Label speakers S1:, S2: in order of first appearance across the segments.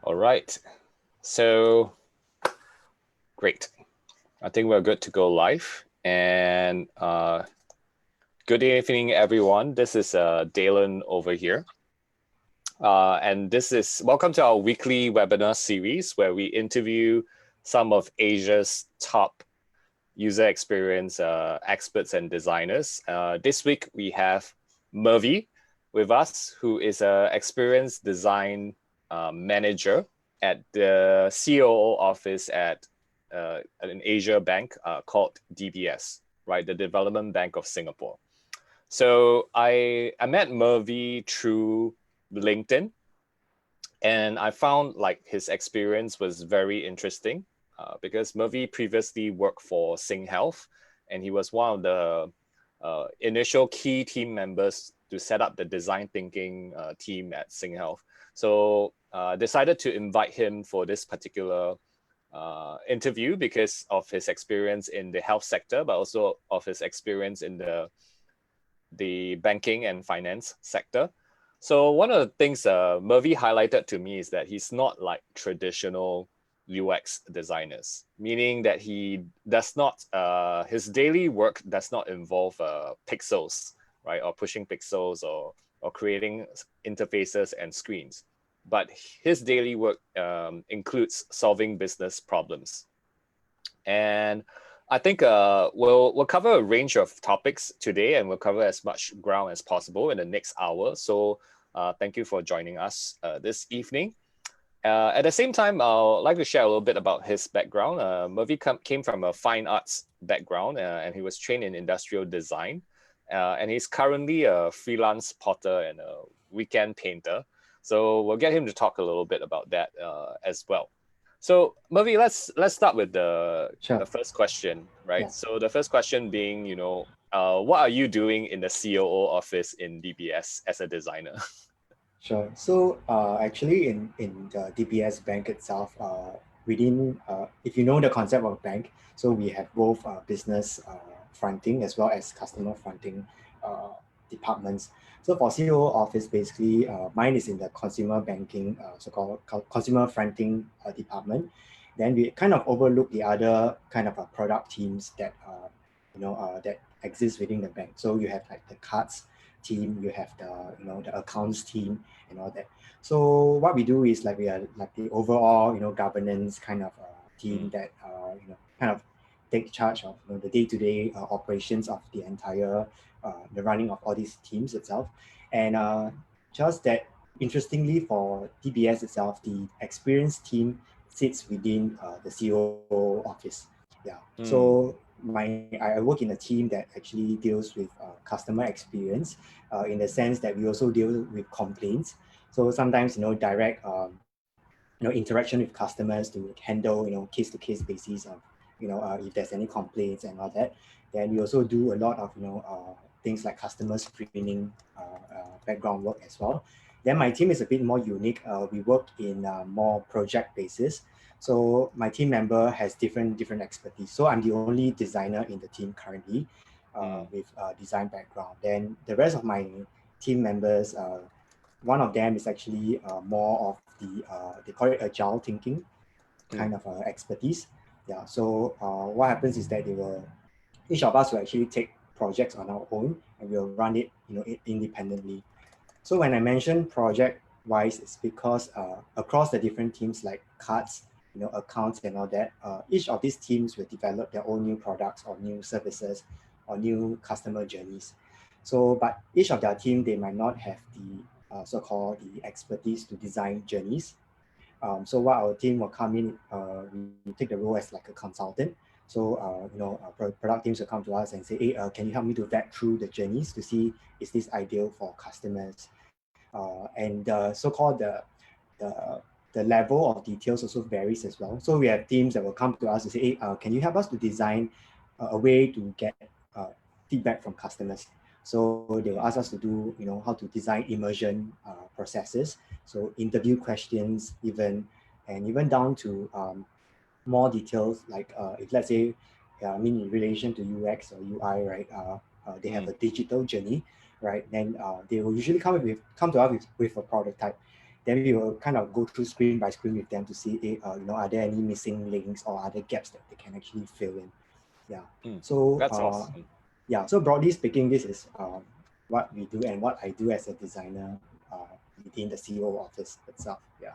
S1: All right, so great. I think we're good to go live. And good evening, everyone. This is Daylon over here. And this is welcome to our weekly webinar series where we interview some of Asia's top user experience experts and designers. This week we have Mervy with us, who is an experienced design manager at the COO office at an Asia bank called DBS, right? The Development Bank of Singapore. So I met Mervy through LinkedIn, and I found like his experience was very interesting because Mervy previously worked for SingHealth, and he was one of the initial key team members to set up the design thinking team at SingHealth. So decided to invite him for this particular interview because of his experience in the health sector, but also of his experience in the banking and finance sector. So one of the things Mervy highlighted to me is that he's not like traditional UX designers, meaning that he does not, his daily work does not involve pixels, right? Or pushing pixels or creating interfaces and screens. But his daily work includes solving business problems. And I think we'll cover a range of topics today, and we'll cover as much ground as possible in the next hour. So thank you for joining us this evening. At the same time, I'd like to share a little bit about his background. Mervy came from a fine arts background, and he was trained in industrial design. And he's currently a freelance potter and a weekend painter. So we'll get him to talk a little bit about that as well. So Mervy, let's start with the first question, right? Yeah. So the first question being, what are you doing in the COO office in DBS as a designer?
S2: Sure. So actually in the DBS bank itself, within, if you know the concept of bank, so we have both business fronting as well as customer fronting departments. So for COO office, basically, mine is in the consumer banking, so-called consumer fronting department. Then we kind of overlook the other kind of product teams that that exist within the bank. So you have like the cards team, you have the accounts team and all that. So what we do is like we are like the overall governance kind of team that kind of take charge of the day-to-day operations of the entire the running of all these teams itself. And just that, interestingly, for DBS itself, the experience team sits within the COO office. Yeah. So I work in a team that actually deals with customer experience in the sense that we also deal with complaints. So sometimes direct interaction with customers to handle case-to-case basis of if there's any complaints and all that. Then we also do a lot of things like customer screening background work as well. Then my team is a bit more unique. We work in more project basis. So my team member has different expertise. So I'm the only designer in the team currently with design background. Then the rest of my team members, one of them is actually more of the, they call it agile thinking kind of expertise. Yeah. So what happens is that each of us will actually take projects on our own and we'll run it independently. So when I mention project-wise, it's because across the different teams like cards, accounts and all that, each of these teams will develop their own new products or new services or new customer journeys. So, but each of their team, they might not have the so-called the expertise to design journeys. So what our team will come in, we take the role as like a consultant. So, product teams will come to us and say, hey, can you help me to vet through the journeys to see is this ideal for customers? And so-called the level of details also varies as well. So we have teams that will come to us and say, hey, can you help us to design a way to get feedback from customers? So they will ask us to do, how to design immersion processes. So interview questions even down to more details like if let's say, in relation to UX or UI, right? They have a digital journey, right? Then they will usually come to us with a prototype. then we will kind of go through screen by screen with them to see, are there any missing links or other gaps that they can actually fill in. Yeah. So
S1: That's awesome.
S2: yeah. So broadly speaking, this is what we do and what I do as a designer within the CEO office itself. Yeah.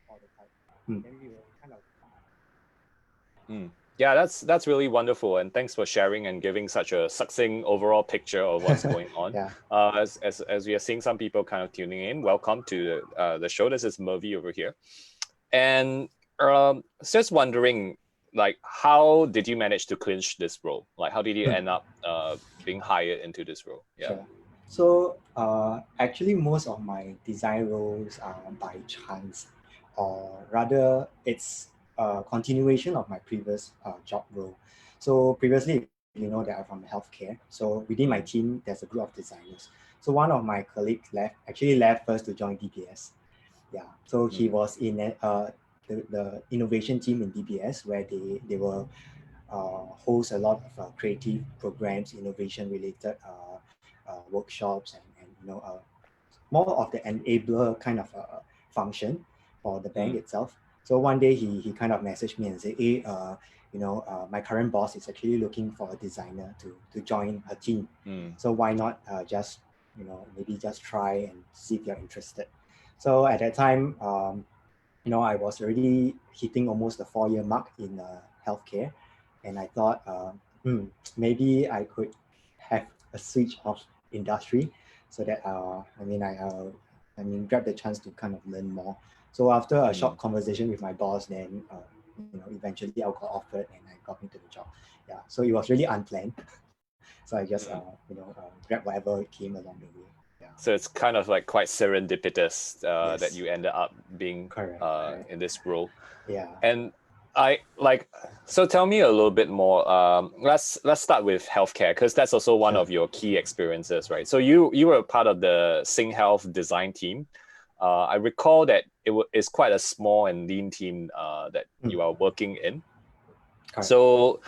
S2: All the time. Then we will kind of.
S1: Yeah, that's really wonderful, and thanks for sharing and giving such a succinct overall picture of what's going on.
S2: Yeah.
S1: As we are seeing some people kind of tuning in, welcome to the show. This is Mervy over here, and just wondering, like, how did you manage to clinch this role? Like, how did you end up being hired into this role? Yeah.
S2: Sure. So actually, most of my design roles are by chance, or rather, it's a continuation of my previous job role. So previously, you know that I'm from healthcare. So within my team, there's a group of designers. So one of my colleagues left first to join DBS. Yeah. So he was in the innovation team in DBS where they will host a lot of creative programs, innovation related workshops, and more of the enabler kind of function for the bank itself. So one day he kind of messaged me and said, hey, my current boss is actually looking for a designer to join her team. So why not just, maybe just try and see if you're interested. So at that time, I was already hitting almost the 4-year mark in healthcare. And I thought maybe I could have a switch of industry so that grab the chance to kind of learn more. So after a short conversation with my boss, then eventually I got offered and I got into the job. Yeah, so it was really unplanned. So I just grabbed whatever came along the way. Yeah.
S1: So it's kind of like quite serendipitous
S2: Yes.
S1: that you ended up being
S2: Correct.
S1: in this role.
S2: Yeah.
S1: And so tell me a little bit more. Let's start with healthcare, because that's also one of your key experiences, right? So you were part of the SingHealth design team. I recall that it's quite a small and lean team that you are working in.
S2: Correct.
S1: So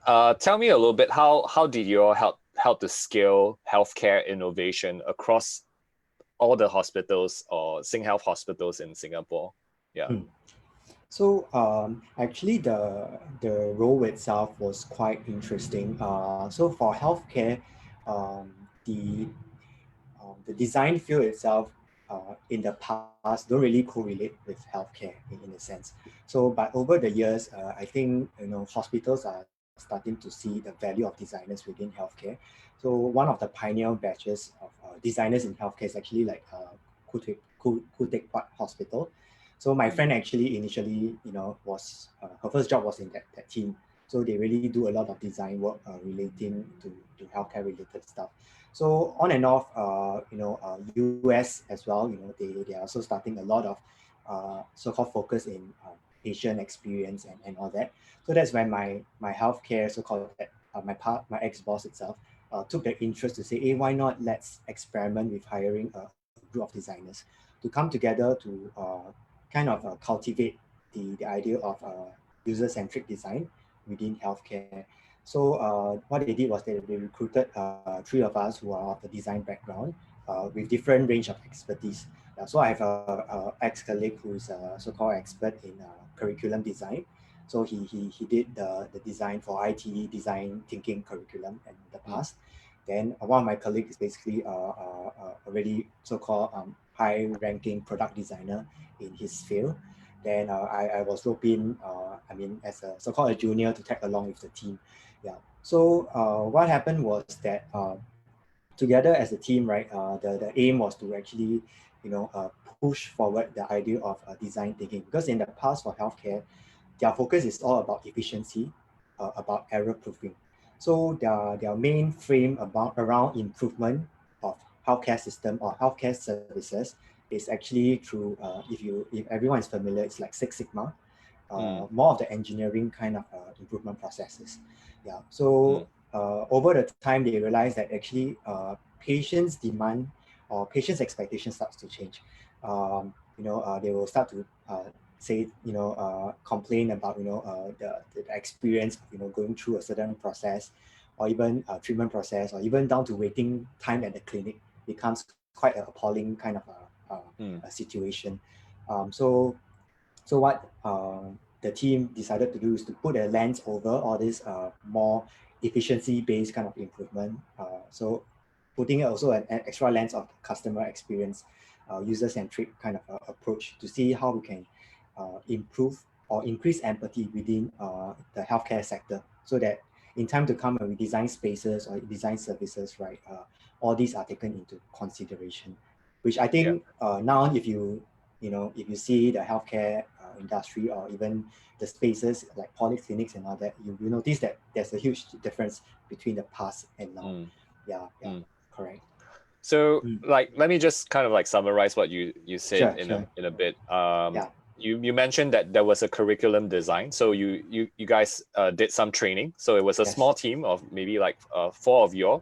S1: tell me a little bit, how did you all help to scale healthcare innovation across all the hospitals or SingHealth hospitals in Singapore? Yeah.
S2: So actually the role itself was quite interesting. So for healthcare, the design field itself in the past don't really correlate with healthcare in a sense. So but over the years, I think hospitals are starting to see the value of designers within healthcare. So one of the pioneer batches of designers in healthcare is actually like Quek Hospital. So my friend actually initially, was her first job was in that team. So they really do a lot of design work relating to healthcare related stuff. So on and off, US as well, they are also starting a lot of so-called focus in patient experience and all that. So that's when my healthcare, so-called my ex-boss itself, took the interest to say, hey, why not let's experiment with hiring a group of designers to come together to kind of cultivate the idea of user-centric design within healthcare. So what they did was they recruited 3 of us who are of the design background with different range of expertise. So I have a ex-colleague who's a so-called expert in curriculum design. So he did the design for ITE design thinking curriculum in the past. Then one of my colleagues is basically a really so-called high-ranking product designer in his field. Then I was roped in, as a so-called a junior to tag along with the team. Yeah. So what happened was that together as a team, right, the aim was to actually, push forward the idea of design thinking. Because in the past for healthcare, their focus is all about efficiency, about error proofing. So their main frame around improvement of healthcare system or healthcare services is actually through if everyone is familiar, it's like Six Sigma, more of the engineering kind of improvement processes. Yeah. So over the time, they realized that actually patients' demand or patients' expectation starts to change. They will start to say, complain about, the experience of, going through a certain process, or even a treatment process, or even down to waiting time at the clinic becomes quite an appalling kind of situation. So what the team decided to do is to put a lens over all this more efficiency-based kind of improvement. So putting also an extra lens of customer experience, user-centric kind of approach to see how we can improve or increase empathy within the healthcare sector, so that in time to come when we design spaces or design services, right, all these are taken into consideration, which I think now if you see the healthcare industry or even the spaces like polyclinics and all that, you notice that there's a huge difference between the past and now. Correct.
S1: So like, let me just kind of like summarize what you said
S2: Sure.
S1: in a bit. You mentioned that there was a curriculum design. So you guys did some training. So it was a small team of maybe like 4 of you,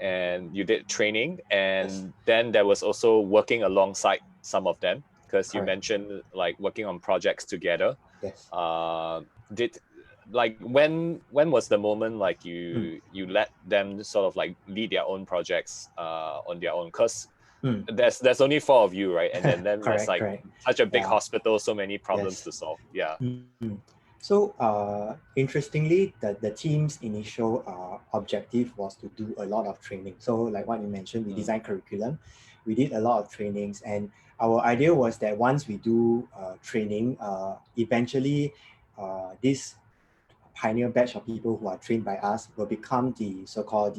S1: and you did training, and then there was also working alongside some of them, because you mentioned like working on projects together. Did like when was the moment like you let them sort of like lead their own projects on their own? Because there's only 4 of you, right? And then there's like such a big hospital, so many problems to solve.
S2: So interestingly, the team's initial objective was to do a lot of training. So like what you mentioned, we designed curriculum, we did a lot of trainings, and our idea was that once we do training, eventually this pioneer batch of people who are trained by us will become the so-called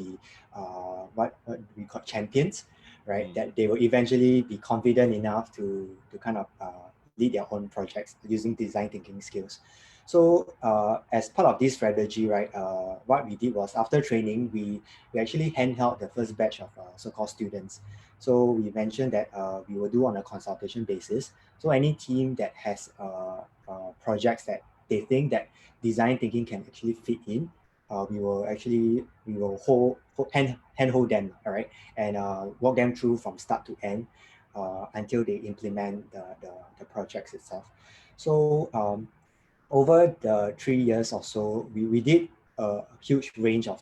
S2: what we call champions, right? That they will eventually be confident enough to kind of lead their own projects using design thinking skills. So as part of this strategy, right, what we did was after training, we actually handheld the first batch of so-called students. So we mentioned that we will do on a consultation basis. So any team that has projects that they think that design thinking can actually fit in, we will handhold them, all right, and walk them through from start to end until they implement the projects itself. So over the 3 years or so, we did a huge range of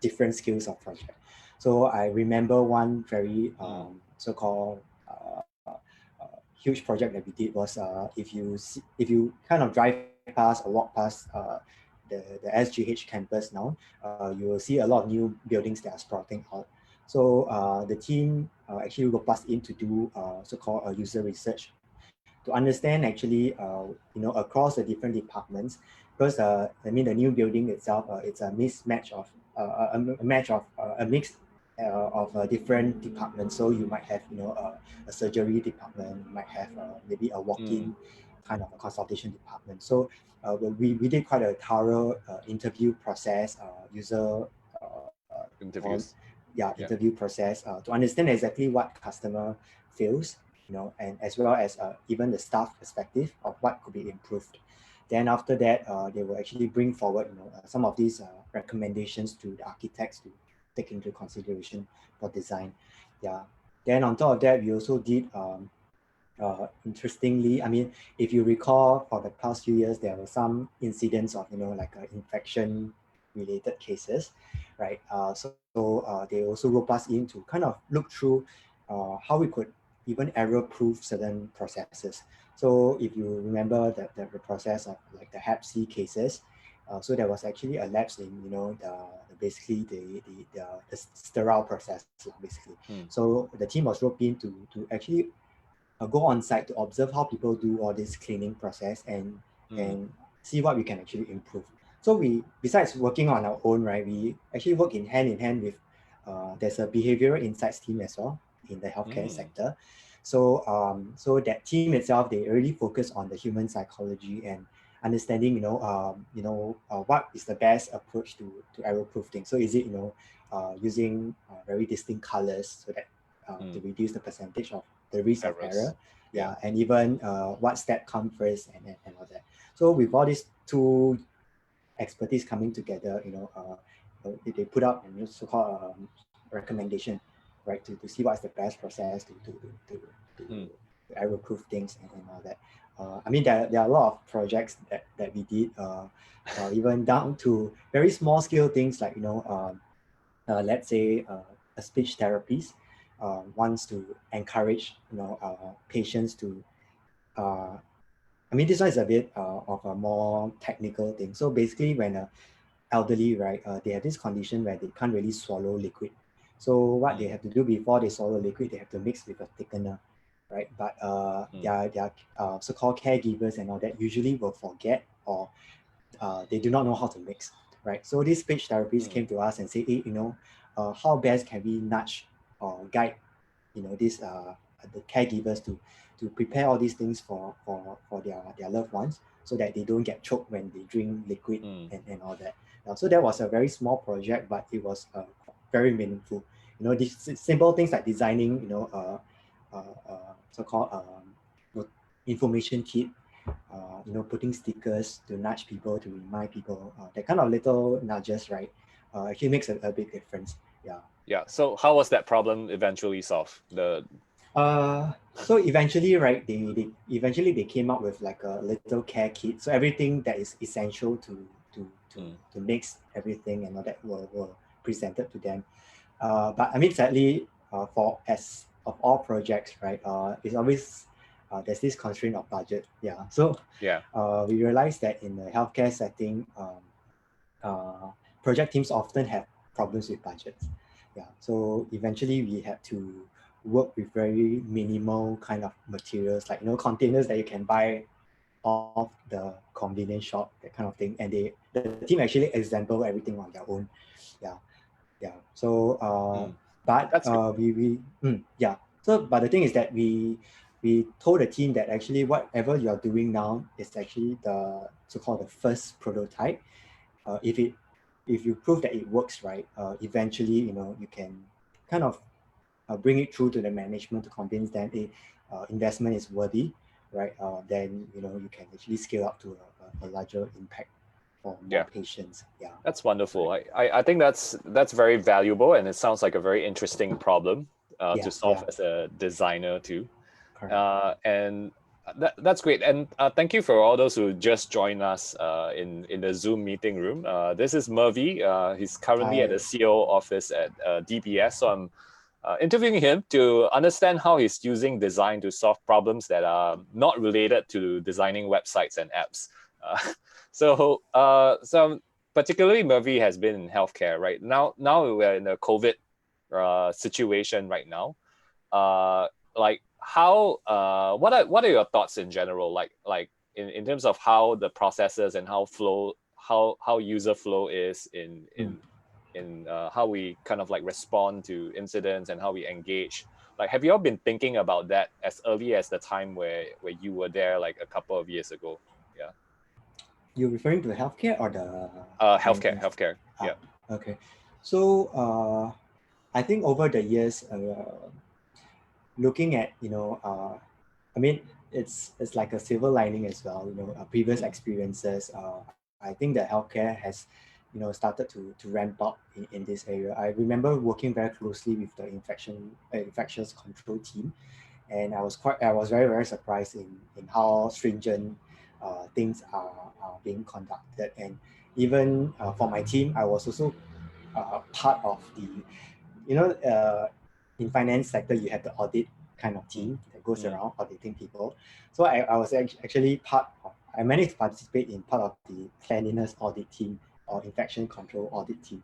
S2: different skills of project. So I remember one very so-called huge project that we did was if you kind of drive past or walk past the SGH campus now, you will see a lot of new buildings that are sprouting out. So the team actually roped us in to do so-called user research to understand actually across the different departments, because I mean the new building itself, it's a mismatch of a mix of different departments. So you might have a surgery department, you might have maybe a walk-in kind of a consultation department. So we did quite a thorough interview process, user
S1: interviews.
S2: Interview process to understand exactly what customer feels, and as well as even the staff perspective of what could be improved. Then after that, they will actually bring forward some of these recommendations to the architects to take into consideration for design. Then on top of that, we also did interestingly, I mean, if you recall, for the past few years, there were some incidents of like infection related cases, right? So they also rope us in to kind of look through how we could even error-proof certain processes. So if you remember the process of like the Hep C cases, so there was actually a lapse in basically the sterile process basically. So the team was roped in to actually go on site to observe how people do all this cleaning process and see what we can actually improve. So we, besides working on our own, right, we actually work in hand with, there's a behavioral insights team as well in the healthcare sector. So so that team itself, they really focus on the human psychology and understanding, what is the best approach to error-proof things. So is it, using very distinct colors so that to reduce the percentage of the risk of error, and even what step come first and all that. So with all these two expertise coming together, they put up a so-called recommendation, right, to see what's the best process to error-proof things and all that. I mean, there are a lot of projects that we did, even down to very small scale things like, let's say a speech therapist. wants to encourage patients to I mean, this one is a bit of a more technical thing. So basically, when elderly, right, they have this condition where they can't really swallow liquid. So what they have to do before they swallow liquid, they have to mix with a thickener, right? But their so-called caregivers and all that usually will forget, or they do not know how to mix, right? So these speech therapists came to us and say, hey, how best can we nudge or guide, these the caregivers to prepare all these things for their loved ones, so that they don't get choked when they drink liquid and all that. So that was a very small project, but it was very meaningful. These simple things like designing, so-called information kit, putting stickers to nudge people, to remind people, that kind of little nudges, right, actually makes a big difference. Yeah.
S1: Yeah. So how was that problem eventually solved?
S2: So eventually, right, they came up with like a little care kit. So everything that is essential to mix everything and all that were presented to them. But I mean, sadly, for as of all projects, right, it's always there's this constraint of budget. Yeah. So
S1: Yeah.
S2: we realized that in the healthcare setting, project teams often have problems with budgets. Yeah. So eventually we had to work with very minimal kind of materials, like containers that you can buy off the convenience shop, that kind of thing. And the team actually assemble everything on their own. Yeah. Yeah. So but
S1: That's good.
S2: yeah. So but the thing is that we told the team that actually whatever you're doing now is actually the so-called the first prototype. If you prove that it works, right, eventually you can kind of bring it through to the management to convince them investment is worthy, right? Then you can actually scale up to a larger impact for more
S1: Yeah.
S2: patients. Yeah.
S1: That's wonderful.
S2: Right.
S1: I think that's very valuable, and it sounds like a very interesting problem to
S2: Yeah.
S1: solve
S2: Yeah.
S1: as a designer too.
S2: Correct.
S1: And that's great. And thank you for all those who just joined us in the Zoom meeting room. This is Mervy. He's currently at the
S2: I
S1: CEO office at DBS. So I'm interviewing him to understand how he's using design to solve problems that are not related to designing websites and apps. Uh, so particularly Mervy has been in healthcare right now. Now we're in a COVID situation right now. Like how what are your thoughts in general, like in terms of how the processes and how user flow is in how we kind of like respond to incidents and how we engage. Like, have you all been thinking about that as early as the time where you were there, like a couple of years ago? Yeah.
S2: You referring to the healthcare or the
S1: Healthcare,
S2: banking?
S1: healthcare.
S2: Ah,
S1: Yeah.
S2: okay. So I think over the years, looking at I mean, it's like a silver lining as well. Previous experiences. I think the healthcare has started to ramp up in this area. I remember working very closely with the infectious control team, and I was very very surprised in how stringent things are being conducted. And even for my team, I was also part of the in finance sector, you have the audit kind of team that goes around auditing people. So I was actually I managed to participate in part of the cleanliness audit team or infection control audit team.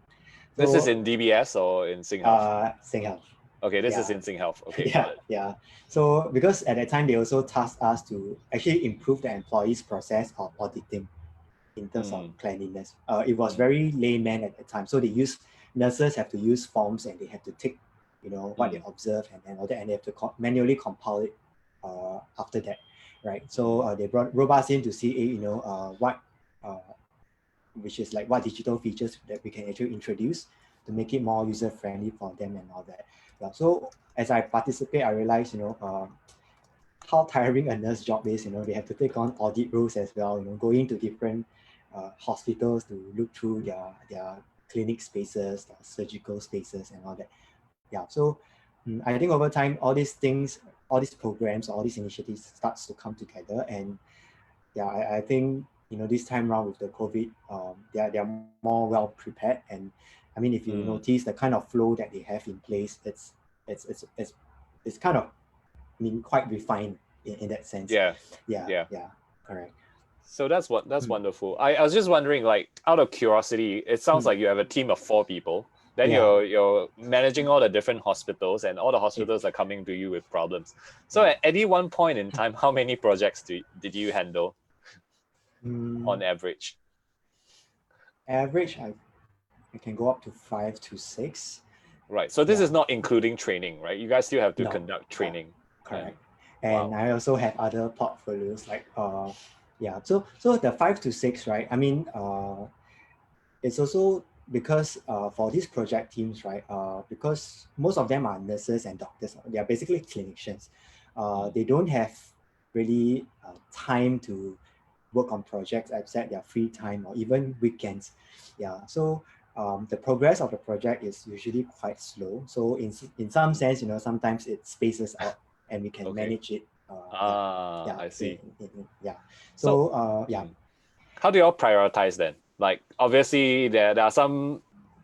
S1: This is
S2: So
S1: in DBS or in SingHealth?
S2: SingHealth.
S1: Okay, this is
S2: Yeah.
S1: in SingHealth. Okay, got
S2: Yeah,
S1: it.
S2: yeah. So because at that time they also tasked us to actually improve the employees' process of auditing in terms of cleanliness. It was very layman at the time. So nurses have to use forms and they have to take, what they observe and all that, and they have to manually compile it after that, right? So they brought us in to see, what, which is like what digital features that we can actually introduce to make it more user friendly for them and all that. Yeah. So as I participate, I realized, how tiring a nurse job is. They have to take on audit roles as well, going to different hospitals to look through their clinic spaces, their surgical spaces and all that. Yeah, so I think over time, all these things, all these programs, all these initiatives starts to come together. And yeah, I think, this time around with the COVID, they're more well prepared. And I mean, if you notice the kind of flow that they have in place, it's kind of, I mean, quite refined in that sense.
S1: Yeah.
S2: Yeah,
S1: Yeah.
S2: yeah, correct.
S1: So that's wonderful. I was just wondering, like, out of curiosity, it sounds like you have a team of 4 people. Then
S2: Yeah,
S1: you're managing all the different hospitals, and all the
S2: it,
S1: hospitals are coming to you with problems. So
S2: yeah.
S1: at any one point in time, how many projects did you handle
S2: Mm,
S1: on average?
S2: average, I can go up to 5 to 6.
S1: Right. So this
S2: Yeah,
S1: is not including training, right? You guys still have to
S2: no,
S1: conduct
S2: yeah,
S1: training. And
S2: correct. And
S1: wow.
S2: I also have other portfolios like yeah. So the 5 to 6, right? I mean, it's also because for these project teams, right? Because most of them are nurses and doctors. They are basically clinicians.
S1: Mm.
S2: They don't have really time to work on projects except their free time or even weekends. Yeah. So the progress of the project is usually quite slow. So in some
S1: Mm.
S2: sense, sometimes it spaces out and we can
S1: Okay.
S2: manage it. Yeah.
S1: Ah,
S2: Yeah.
S1: I see.
S2: Yeah.
S1: So
S2: So yeah.
S1: mm. How do you all prioritize then? Like obviously there are some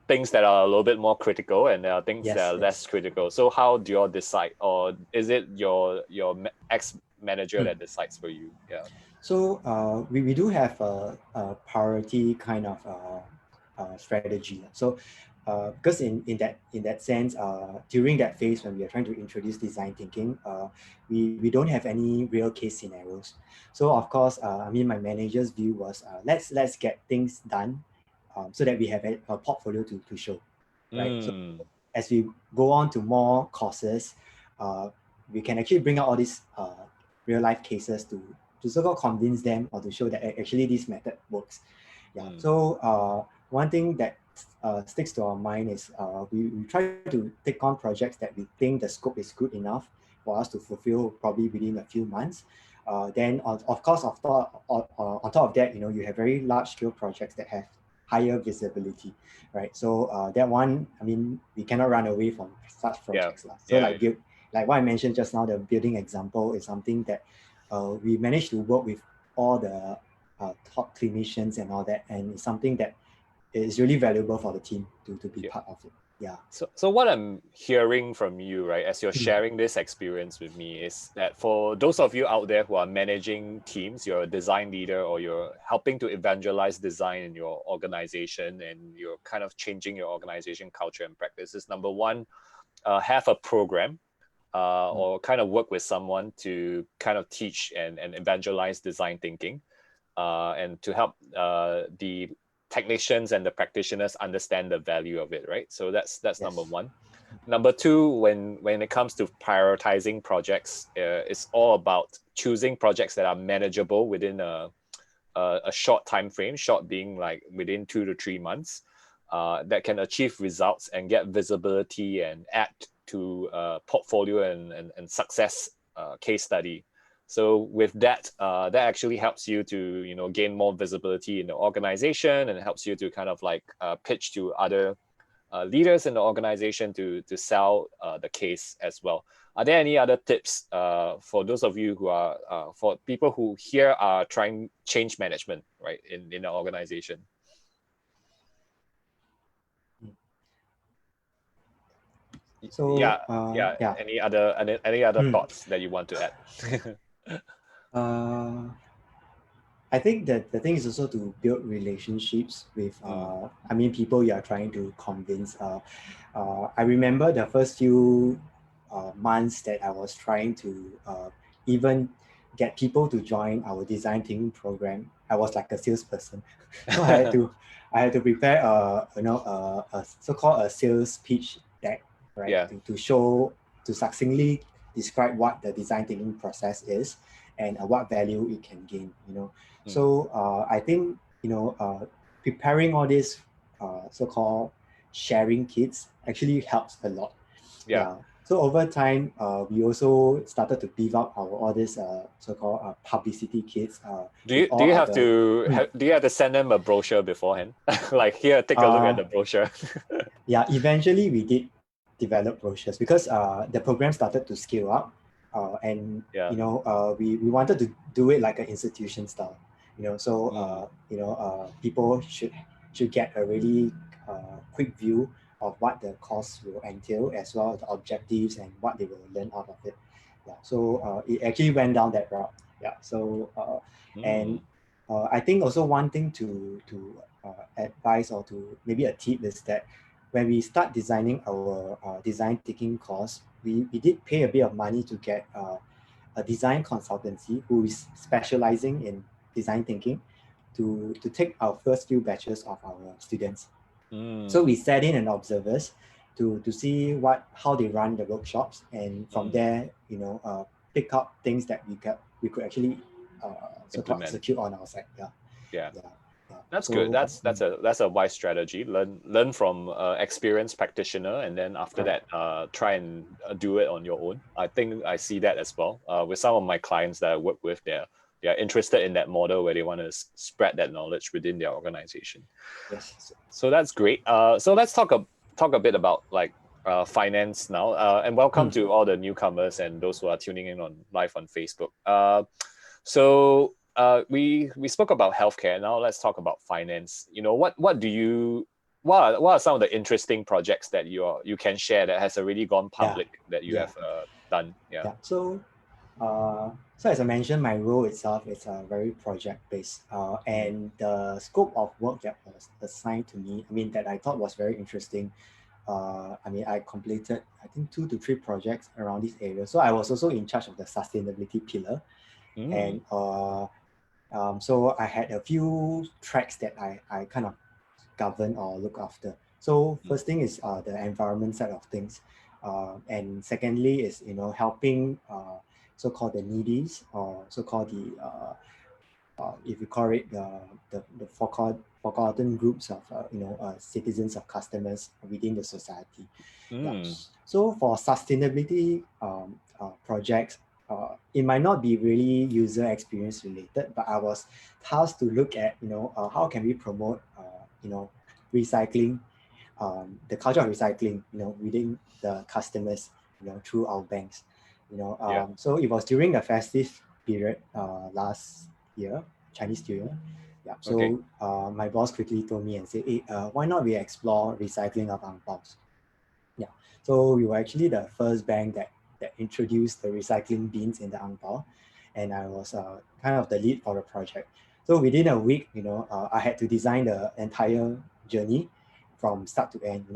S1: things that are a little bit more critical and there are things that
S2: Yes.
S1: are less
S2: Yes.
S1: critical. So how do you all decide, or is it your ex manager
S2: Hmm.
S1: that decides for you? Yeah.
S2: So we do have a priority kind of strategy. So because in that sense, during that phase when we are trying to introduce design thinking, we don't have any real case scenarios. So of course, I mean, my manager's view was let's get things done, so that we have a portfolio to show, right? So
S1: Mm.
S2: as we go on to more courses, uh, we can actually bring out all these real life cases to sort of convince them or to show that actually this method works. Yeah.
S1: Mm.
S2: So one thing that sticks to our mind is we try to take on projects that we think the scope is good enough for us to fulfill probably within a few months. Then of course, on top of that, you have very large scale projects that have higher visibility, right? So that one, I mean, we cannot run away from such
S1: Yeah.
S2: projects lah. So
S1: Yeah.
S2: like what I mentioned just now, the building example is something that we managed to work with all the top clinicians and all that, and it's something that is really valuable for the team to be
S1: Yeah.
S2: part of it. Yeah.
S1: So what I'm hearing from you, right, as you're
S2: Mm.
S1: sharing this experience with me, is that for those of you out there who are managing teams, you're a design leader or you're helping to evangelize design in your organization and you're kind of changing your organization culture and practices. Number one, have a program or kind of work with someone to kind of teach and evangelize design thinking and to help the technicians and the practitioners understand the value of it, right? So that's number
S2: Yes.
S1: one. Number two, when it comes to prioritizing projects, it's all about choosing projects that are manageable within a short time frame, short being like within 2 to 3 months, that can achieve results and get visibility and add to portfolio and success case study. So with that, that actually helps you to gain more visibility in the organization and helps you to kind of like pitch to other leaders in the organization to sell the case as well. Are there any other tips for those of you who are for people who here are trying change management, right, in the organization?
S2: So
S1: Yeah, yeah.
S2: yeah.
S1: Any other
S2: Mm.
S1: thoughts that you want to add?
S2: Uh, I think that the thing is also to build relationships with,
S1: Mm.
S2: I mean, people you are trying to convince. I remember the first few months that I was trying to even get people to join our design thinking program. I was like a salesperson, so I had to prepare a so-called a sales pitch deck, right,
S1: Yeah.
S2: to show, to succinctly describe what the design thinking process is and what value it can gain.
S1: Mm.
S2: So I think preparing all this so-called sharing kits actually helps a lot.
S1: Yeah.
S2: Yeah. So over time, we also started to beef up our all these so-called publicity kits
S1: Do
S2: with
S1: you do
S2: all
S1: you have
S2: our.
S1: to
S2: Hmm.
S1: do you have to send them a brochure beforehand? Like here, take a look at
S2: uh,
S1: the brochure.
S2: yeah, eventually we did develop brochures because the program started to scale up, and
S1: Yeah.
S2: we wanted to do it like an institution style, so
S1: Mm.
S2: people should get a really quick view of what the course will entail, as well as the objectives and what they will learn out of it. Yeah, so it actually went down that route. Yeah, so and I think also one thing to advise or to maybe a tip is that when we start designing our design thinking course, we did pay a bit of money to get a design consultancy who is specializing in design thinking to take our first few batches of our students. So we sat in and observers to see how they run the workshops, and from there, pick up things that we could actually so-called
S1: Implement.
S2: execute on our side. Yeah.
S1: Yeah.
S2: Yeah. Yeah.
S1: That's good.
S2: So
S1: That's a wise strategy. Learn from experienced practitioner, and then after
S2: correct.
S1: that, try and do it on your own. I think I see that as well. With some of my clients that I work with, they're interested in that model where they want to spread that knowledge within their organization.
S2: Yes.
S1: So that's great. So let's talk a bit about like finance now. And welcome to all the newcomers and those who are tuning in on live on Facebook. So we spoke about healthcare. Now let's talk about finance. What are some of the interesting projects that you can share that has already gone public that you have done?
S2: Yeah. So as I mentioned, my role itself is very project-based, and the scope of work that was assigned to me, I mean, that I thought was very interesting. I mean, I completed, I think, 2 to 3 projects around this area. So I was also in charge of the sustainability pillar. And so I had a few tracks that I kind of govern or look after. So first thing is the environment side of things. And secondly is, helping so-called the needies, or so-called if you call it the forgotten groups of citizens or customers within the society. Yeah. So for sustainability projects, it might not be really user experience related, but I was tasked to look at how can we promote recycling, the culture of recycling within the customers through our banks. So it was during the festive period last year, Chinese New Year. Yeah. So my boss quickly told me and said, hey, why not we explore recycling of ang paos? Yeah. So we were actually the first bank that introduced the recycling bins in the ang pao, and I was kind of the lead for the project. So within a week, I had to design the entire journey from start to end.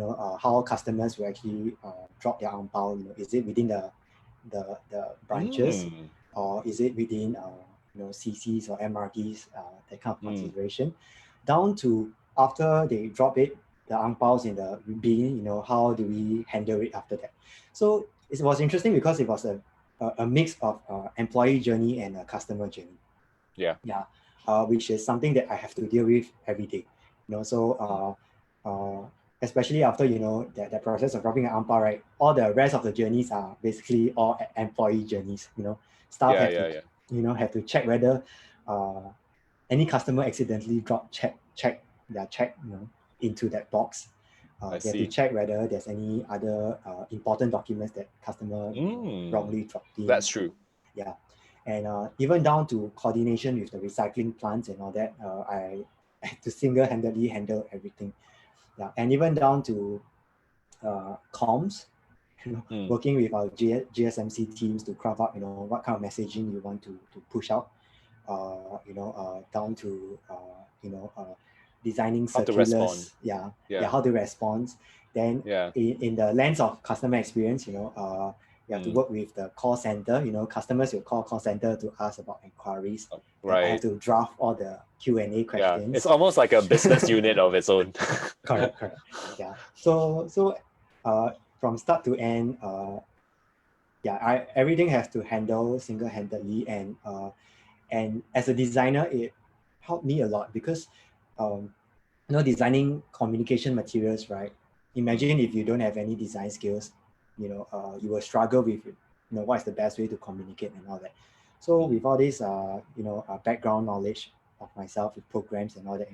S2: How customers will actually drop their ang pao. Is it within the branches, or is it within CCs or MRTs, that kind of consideration, down to after they drop it, the ang paos in the bin, how do we handle it after that? So it was interesting because it was a mix of employee journey and a customer journey.
S1: Yeah.
S2: Yeah. Which is something that I have to deal with every day. So especially after that process of dropping an ang pao, right? All the rest of the journeys are basically all employee journeys. Staff have to check whether any customer accidentally drop check their check into that box. They have to check whether there's any other important documents that customer wrongly dropped in.
S1: That's true.
S2: Yeah. And even down to coordination with the recycling plants and all that, I had to single-handedly handle everything. Yeah. And even down to comms, working with our GSMC teams to craft out, what kind of messaging you want to push out, down to, designing circulars. How to respond. Then in the lens of customer experience, you have to work with the call center. Customers will call center to ask about inquiries.
S1: Right.
S2: I have to draft all the Q&A questions.
S1: Yeah, it's almost like a business unit of its own.
S2: Correct. Yeah. So from start to end, everything has to handle single-handedly, and as a designer, it helped me a lot because designing communication materials, right? Imagine if you don't have any design skills, you will struggle with what is the best way to communicate and all that. So with all this background knowledge of myself with programs and all that,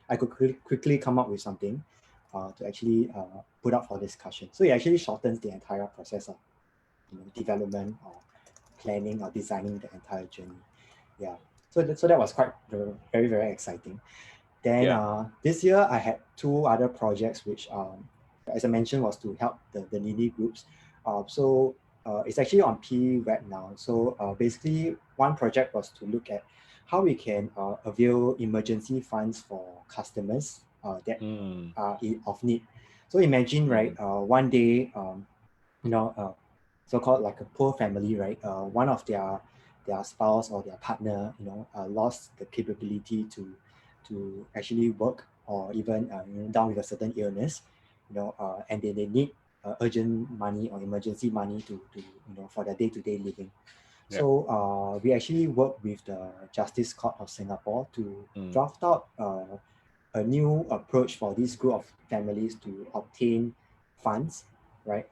S2: I could quickly come up with something to actually put up for discussion. So it actually shortens the entire process of development or planning or designing the entire journey. Yeah. So that was quite very, very exciting. Then this year I had 2 other projects which as I mentioned, was to help the needy groups. So it's actually on PE web now. So basically, one project was to look at how we can avail emergency funds for customers that are of need. So imagine, right, one day, so-called like a poor family, right? One of their spouse or their partner, lost the capability to actually work, or even down with a certain illness, and they need urgent money or emergency money to for their day-to-day living. So we actually work with the Justice Court of Singapore to draft out a new approach for this group of families to obtain funds, right?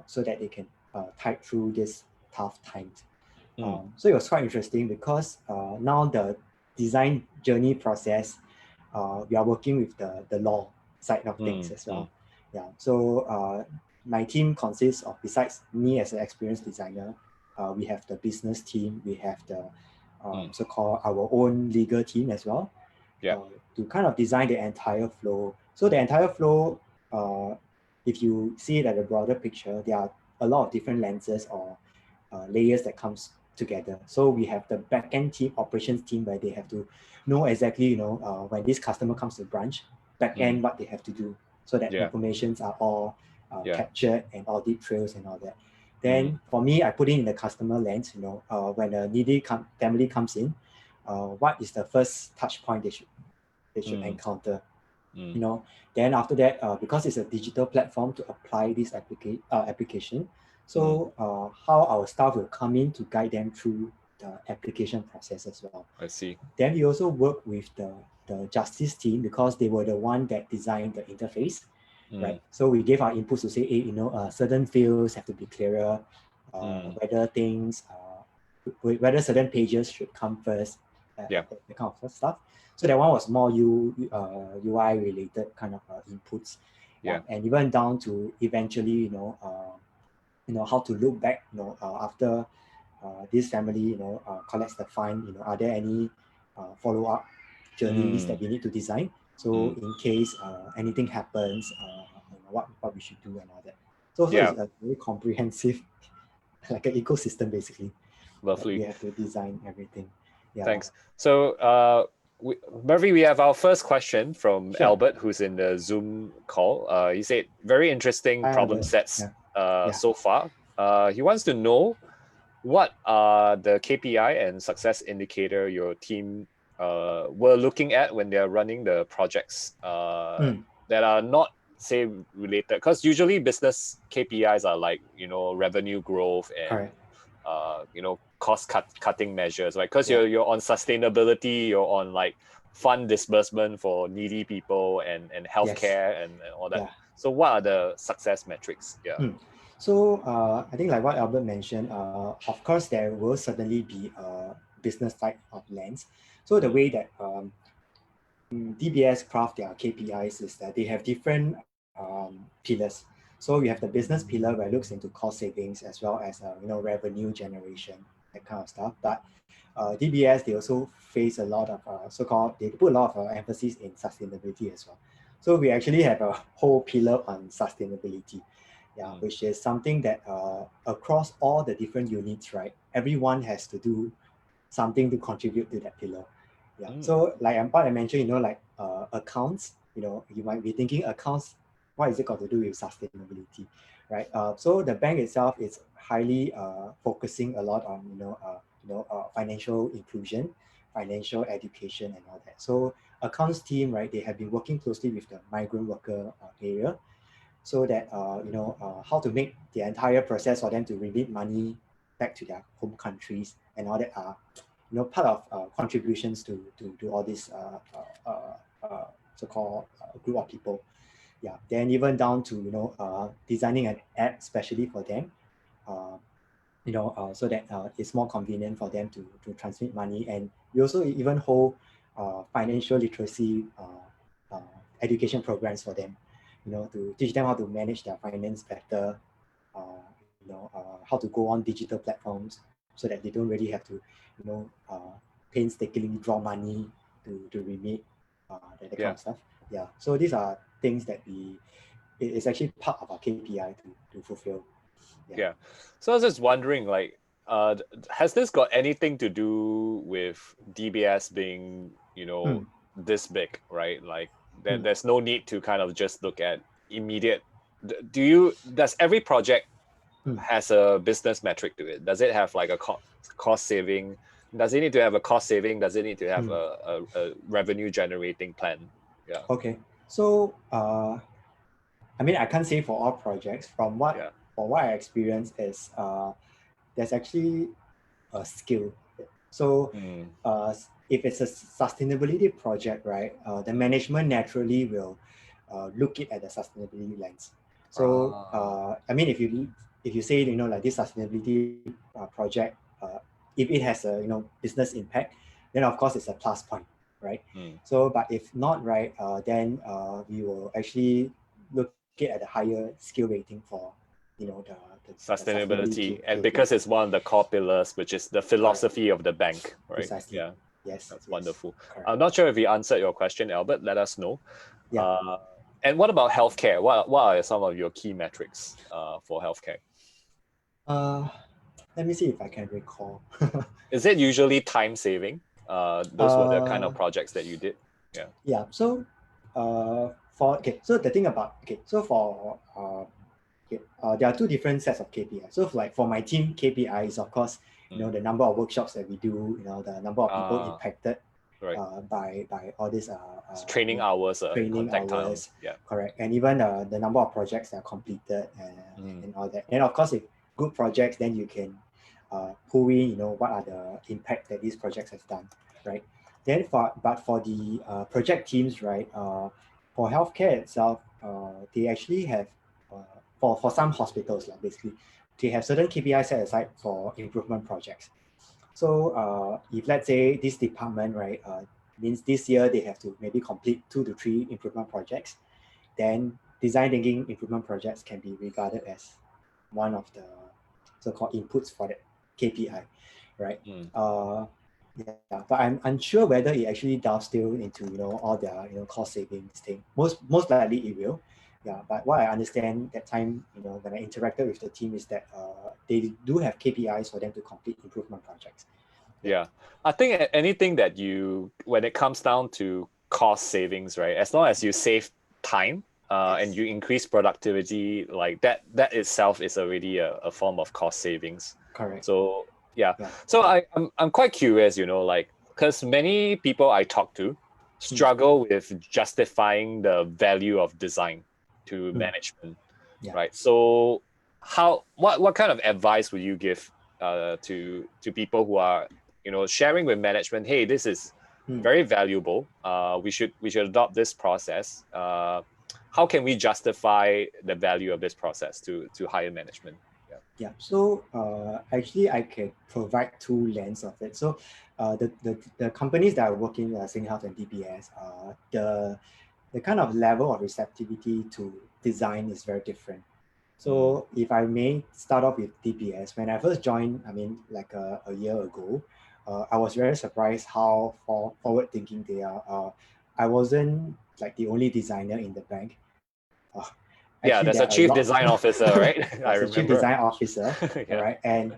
S2: So that they can tide through these tough times. So it was quite interesting because now the design journey process, we are working with the law side of things as well. Yeah. So my team consists of, besides me as an experienced designer, we have the business team, we have the so-called our own legal team as well, to kind of design the entire flow. So the entire flow, if you see it at a broader picture, there are a lot of different lenses or layers that comes together. So we have the back-end team, operations team, where they have to know exactly, when this customer comes to branch, back-end what they have to do, so that informations are all captured, and audit trails and all that. Then for me, I put in the customer lens, when a needy family comes in, what is the first touch point they should encounter? Then after that, because it's a digital platform to apply this application, so how our staff will come in to guide them through the application process as well.
S1: I see.
S2: Then we also work with the justice team, because they were the one that designed the interface, right? So we gave our inputs to say, hey, certain fields have to be clearer, whether things, whether certain pages should come first, that kind of stuff. So that one was more UI related kind of inputs, and even down to eventually, how to look back, after this family, collects the fund, are there any follow-up journeys that we need to design? So in case anything happens, what we should do and all that. So it's a very comprehensive, like an ecosystem basically.
S1: Lovely.
S2: We have to design everything. Yeah.
S1: Thanks. So Mervy, we have our first question from Albert, who's in the Zoom call. He said, very interesting problem sets so far. He wants to know, what are the KPI and success indicator your team were looking at when they're running the projects that are not, say, related? Because usually business KPIs are like, revenue growth and cost cutting measures, right? Because you're on sustainability, you're on like fund disbursement for needy people and healthcare and all that. So what are the success metrics?
S2: So I think like what Albert mentioned, of course there will certainly be a business type of lens. So the way that DBS craft their KPIs is that they have different pillars. So we have the business pillar, where it looks into cost savings as well as revenue generation, that kind of stuff. But DBS, they also face a lot of they put a lot of emphasis in sustainability as well. So we actually have a whole pillar on sustainability, which is something that across all the different units, right, everyone has to do something to contribute to that pillar. So like what I mentioned, like accounts, you might be thinking, accounts, what is it got to do with sustainability, right? So the bank itself is highly focusing a lot on financial inclusion, financial education, and all that. So accounts team, right, they have been working closely with the migrant worker area, so that how to make the entire process for them to remit money back to their home countries and all that are part of contributions to all this so-called group of people. Then even down to designing an app especially for them, so that it's more convenient for them to transmit money. And we also even hold financial literacy education programs for them, to teach them how to manage their finance better, how to go on digital platforms, so that they don't really have to painstakingly draw money to remit that kind of stuff. So these are things that we it's actually part of our KPI to fulfill.
S1: Yeah. So I was just wondering, like, has this got anything to do with DBS being, this big, right? Like, there's no need to kind of just look at immediate. Does every project has a business metric to it? Does it have like a cost saving? Does it need to have a cost saving? Does it need to have a revenue generating plan? Yeah.
S2: Okay. So I mean, I can't say for all projects. For what I experienced is there's actually a skill. So if it's a sustainability project, right, the management naturally will look it at the sustainability lens. So I mean, if you say like this sustainability project, if it has a business impact, then of course it's a plus point, right? So, but if not, right, then we will actually look it at a higher skill rating for the
S1: sustainability, and because it's one of the core pillars, which is the philosophy of the bank, right?
S2: Precisely.
S1: Yeah.
S2: Yes.
S1: That's wonderful.
S2: Correct.
S1: I'm not sure if we answered your question, Albert. Let us know.
S2: Yeah.
S1: And what about healthcare? What are some of your key metrics for healthcare?
S2: Let me see if I can recall.
S1: Is it usually time saving? Those were the kind of projects that you did. Yeah.
S2: Yeah. So so the thing about for there are two different sets of KPIs. So for my team, KPI is of course the number of workshops that we do, the number of people impacted by all these
S1: training hours,
S2: training
S1: contact
S2: hours.
S1: time. Yeah.
S2: Correct. And even the number of projects that are completed and all that. And of course, if good projects, then you can pull in what are the impact that these projects have done, right? Then for the project teams, right, for healthcare itself, they actually have for some hospitals, basically, they have certain KPIs set aside for improvement projects. So if let's say this department, right, means this year they have to maybe complete 2 to 3 improvement projects, then design thinking improvement projects can be regarded as one of the so-called inputs for that KPI, right? Yeah, but I'm unsure whether it actually delves still into all their cost savings thing. Most likely it will. Yeah, but what I understand that time, when I interacted with the team is that they do have KPIs for them to complete improvement projects.
S1: Yeah. I think anything that when it comes down to cost savings, right, as long as you save time and you increase productivity, like that itself is already a form of cost savings.
S2: Correct.
S1: So yeah. So I'm quite curious, because many people I talk to struggle with justifying the value of design to management, right? So what kind of advice would you give to people who are sharing with management, hey, this is very valuable, we should adopt this process, how can we justify the value of this process to higher management?
S2: So actually I can provide 2 lens of it. So the companies that are working SingHealth and DBS, the kind of level of receptivity to design is very different. So if I may start off with DBS, when I first joined, I mean like a year ago, I was very surprised how forward thinking they are. I wasn't like the only designer in the bank.
S1: Actually, there's a chief design officer, right? I remember.
S2: Chief design officer,
S1: yeah.
S2: Right? And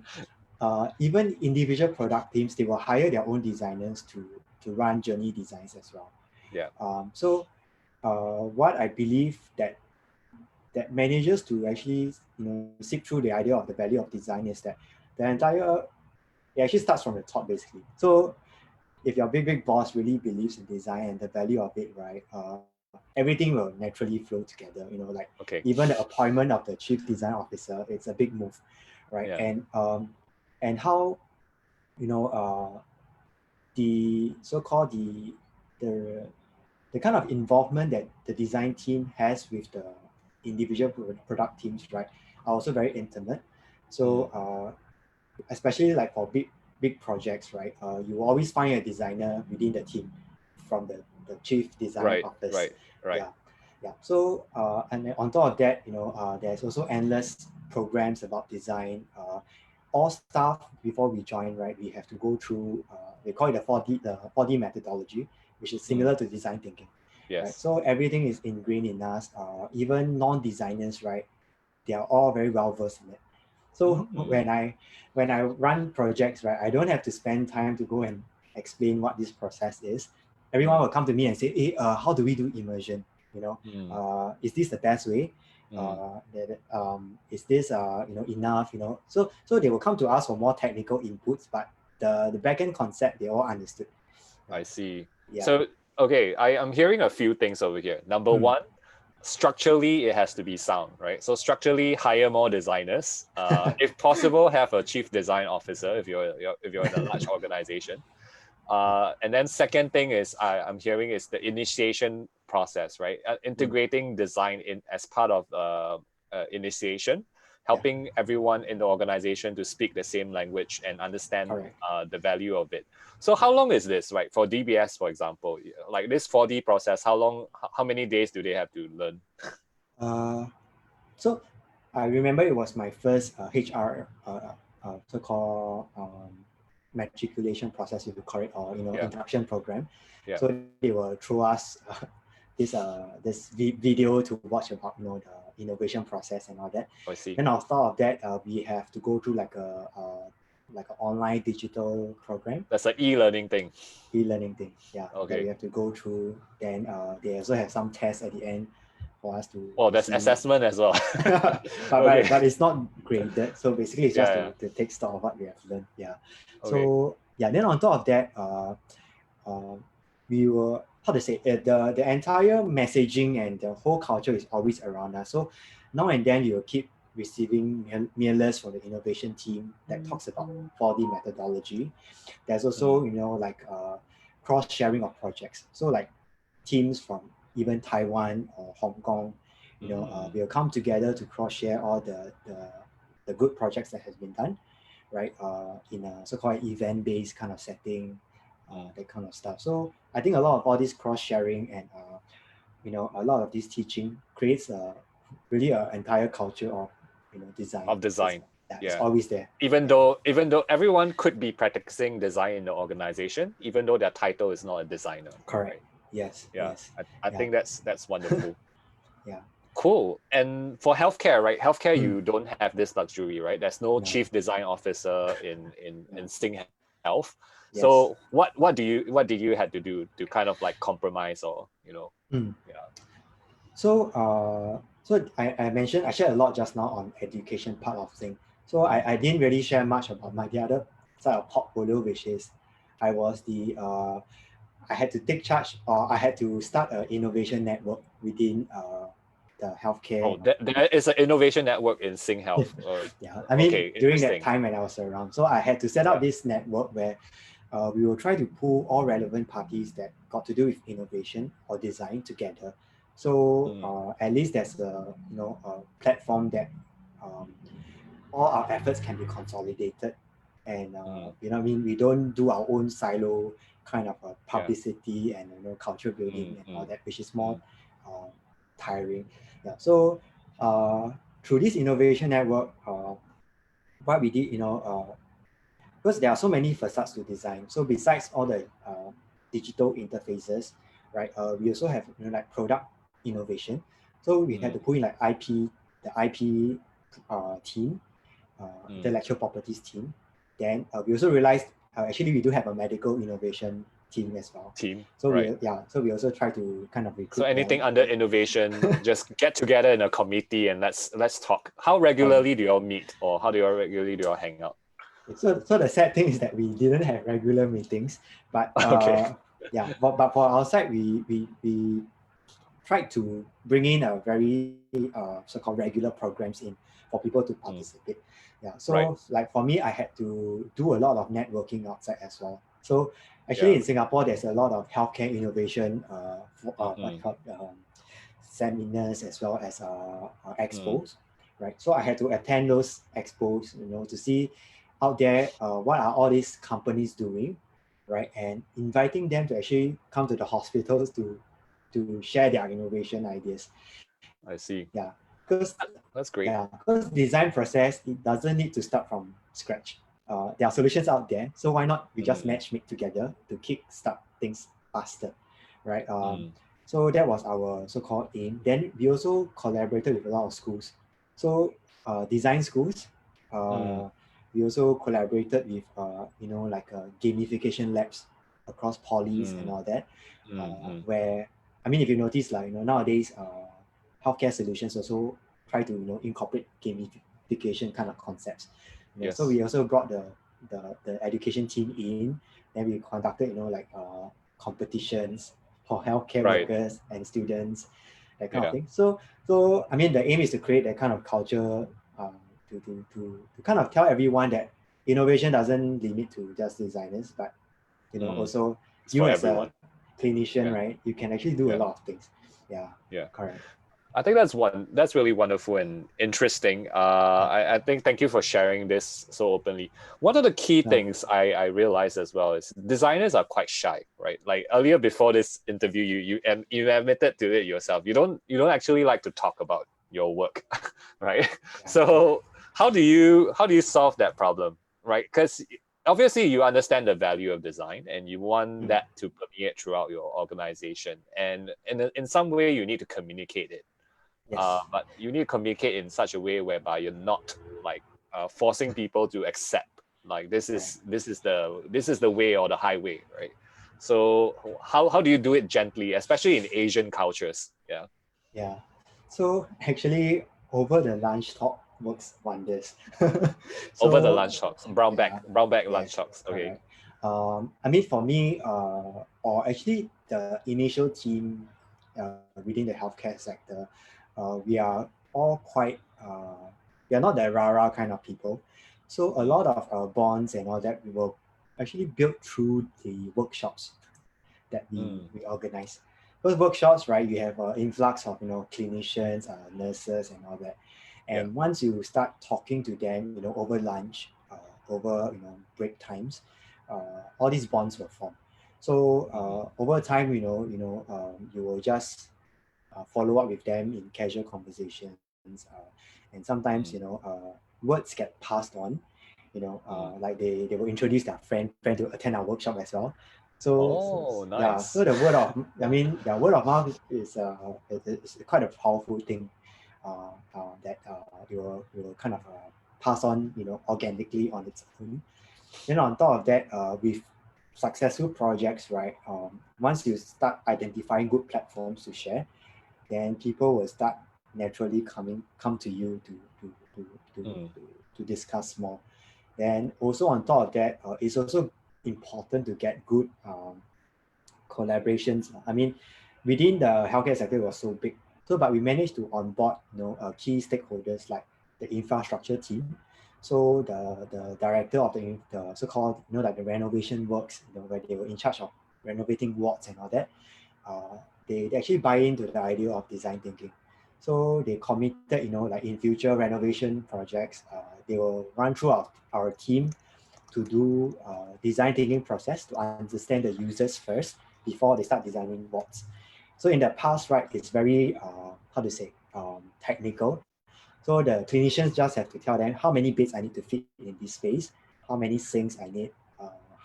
S2: even individual product teams, they will hire their own designers to run journey designs as well.
S1: Yeah.
S2: So what I believe that managers to actually seek through the idea of the value of design is that it actually starts from the top basically. So if your big boss really believes in design and the value of it, right, everything will naturally flow together. Even the appointment of the chief design officer, it's a big move, right? Yeah. And how the so-called the kind of involvement that the design team has with the individual product teams, right, are also very intimate. So especially like for big projects, right, you always find a designer within the team from the chief design office.
S1: Right.
S2: Yeah. So and then on top of that, there's also endless programs about design. All staff before we join, right, we have to go through. We call it the 4D methodology, which is similar to design thinking. Right?
S1: Yes.
S2: So everything is ingrained in us. Even non-designers, right? They are all very well versed in it. So when I run projects, right, I don't have to spend time to go and explain what this process is. Everyone will come to me and say, hey, how do we do immersion? Is this the best way? Is this enough? So they will come to us for more technical inputs, but the backend concept they all understood.
S1: I see.
S2: Yeah.
S1: So, okay, I am hearing a few things over here. Number one, structurally, it has to be sound, right? So structurally, hire more designers. If possible, have a chief design officer if you're in a large organization. And then second thing is I'm hearing is the initiation process, right? Integrating design in as part of initiation, helping everyone in the organization to speak the same language and understand the value of it. So how long is this, right? For DBS, for example, like this 4D process, how many days do they have to learn?
S2: So I remember it was my first HR so-called matriculation process, if you call it, or induction program.
S1: Yeah.
S2: So they will throw us this video to watch about the innovation process and all that.
S1: I see.
S2: Then on top of that, we have to go through like an online digital program.
S1: That's an e-learning thing.
S2: E-learning thing, yeah.
S1: Okay.
S2: That we have to go through. Then they also have some tests at the end for us to.
S1: Oh, there's assessment as well.
S2: but it's not graded. So basically, it's just to take stock of what we have learned. Yeah.
S1: Okay.
S2: So yeah. Then on top of that, we were the entire messaging and the whole culture is always around us. So now and then you will keep receiving mailers from the innovation team that talks about 4D methodology. There's also cross-sharing of projects. So like teams from even Taiwan or Hong Kong, will come together to cross-share all the good projects that has been done, right? In a so-called event-based kind of setting, that kind of stuff. So I think a lot of all this cross-sharing and a lot of this teaching creates really an entire culture of design. It's always there.
S1: Even though everyone could be practicing design in the organization, even though their title is not a designer.
S2: Correct.
S1: Right?
S2: Yes.
S1: Yeah.
S2: Yes.
S1: I think that's wonderful.
S2: Yeah.
S1: Cool. And for healthcare, right? Healthcare, you don't have this luxury, right? There's no chief design officer in SingHealth. Yes. So what did you have to do to kind of like compromise or
S2: So I mentioned I shared a lot just now on education part of thing. So I didn't really share much about the other side of portfolio, which is I was I had to take charge, or I had to start an innovation network within the healthcare.
S1: Oh, there is an innovation network in SingHealth.
S2: Yeah, I mean during that time when I was around, so I had to set up this network where we will try to pull all relevant parties that got to do with innovation or design together. So at least there's a platform that all our efforts can be consolidated, and we don't do our own silo kind of publicity and culture building and all that, which is more tiring. Yeah. So through this innovation network, what we did, because there are so many facades to design. So besides all the digital interfaces, right? We also have product innovation. So we had to put in the IP team, intellectual properties team. Then we also realized actually we do have a medical innovation team as well. So we also try to kind of recruit.
S1: So anything under innovation, just get together in a committee and let's talk. How regularly do you all meet, or how regularly do you all hang out?
S2: So the sad thing is that we didn't have regular meetings, but but for our side, we tried to bring in a very so-called regular programs in for people to participate. Yeah. So like for me, I had to do a lot of networking outside as well. So actually in Singapore, there's a lot of healthcare innovation seminars as well as expos, right? So I had to attend those expos, to see out there what are all these companies doing, right? And inviting them to actually come to the hospitals to share their innovation ideas.
S1: I see.
S2: Yeah, because
S1: that's great.
S2: Yeah, because design process, it doesn't need to start from scratch. There are solutions out there, so why not we just match make together to kickstart things faster, right? So that was our so-called aim. Then we also collaborated with a lot of schools. So design schools,
S1: Mm,
S2: we also collaborated with like gamification labs across polys and
S1: mm,
S2: all that,
S1: mm, mm.
S2: where I mean if you notice like nowadays healthcare solutions also try to incorporate gamification kind of concepts. So
S1: Yes.
S2: we also brought the education team in. Then we conducted like competitions for healthcare
S1: Right.
S2: workers and students, that kind of
S1: Yeah.
S2: thing. So I mean, the aim is to create that kind of culture, to kind of tell everyone that innovation doesn't limit to just designers, but
S1: Mm.
S2: also
S1: It's
S2: you
S1: for
S2: as a
S1: everyone.
S2: clinician,
S1: Yeah.
S2: right? You can actually do a
S1: Yeah.
S2: lot of things. Yeah,
S1: Yeah.
S2: correct.
S1: I think that's really wonderful and interesting.
S2: Yeah,
S1: I think thank you for sharing this so openly. One of the key
S2: no,
S1: things I realized as well is designers are quite shy, right? Like earlier before this interview, you admitted to it yourself. You don't actually like to talk about your work, right?
S2: yeah, correct.
S1: So how do you solve that problem, right? Because obviously you understand the value of design and you want
S2: Mm,
S1: that to permeate throughout your organization, and in some way you need to communicate it,
S2: yes,
S1: but you need to communicate in such a way whereby you're not like forcing people to accept like this
S2: correct.
S1: is the way or the highway, right? So how do you do it gently, especially in Asian cultures? Yeah.
S2: Yeah. So actually, over the lunch talk works wonders.
S1: Over the
S2: So
S1: lunch talks, brown bag lunch
S2: yes,
S1: talks. Okay.
S2: correct. I mean, for me, or actually the initial team within the healthcare sector, we are all quite, we are not the rah-rah kind of people. So a
S1: Mm,
S2: lot of bonds and all that we will actually build through the workshops that
S1: mm,
S2: we organize. Those workshops, right, you have an influx of clinicians, nurses, and all that.
S1: yeah.
S2: And once you start talking to them, over lunch, over break times, all these bonds will form. So
S1: Mm,
S2: over time, you will just follow up with them in casual conversations, and sometimes
S1: mm,
S2: words get passed on.
S1: mm.
S2: Like they will introduce their friend to attend our workshop as well. So
S1: Oh,
S2: yeah, so
S1: nice.
S2: the word of I mean, the word of mouth is quite a powerful thing, that it will kind of pass on organically on its own. Then on top of that, with successful projects, right? Once you start identifying good platforms to share, then people will start naturally come to you to to,
S1: Mm,
S2: to discuss more. Then also on top of that, it's also important to get good collaborations. I mean, within the healthcare sector, it was so big. So, but we managed to onboard, key stakeholders like the infrastructure team. So the director of the so-called, like the renovation works, where they were in charge of renovating wards and all that. They actually buy into the idea of design thinking. So they committed, like in future renovation projects, they will run through our team to do design thinking process to understand the users first before they start designing bots. So in the past, right, it's very how to say technical. So the clinicians just have to tell them how many beds I need to fit in this space, how many sinks I need,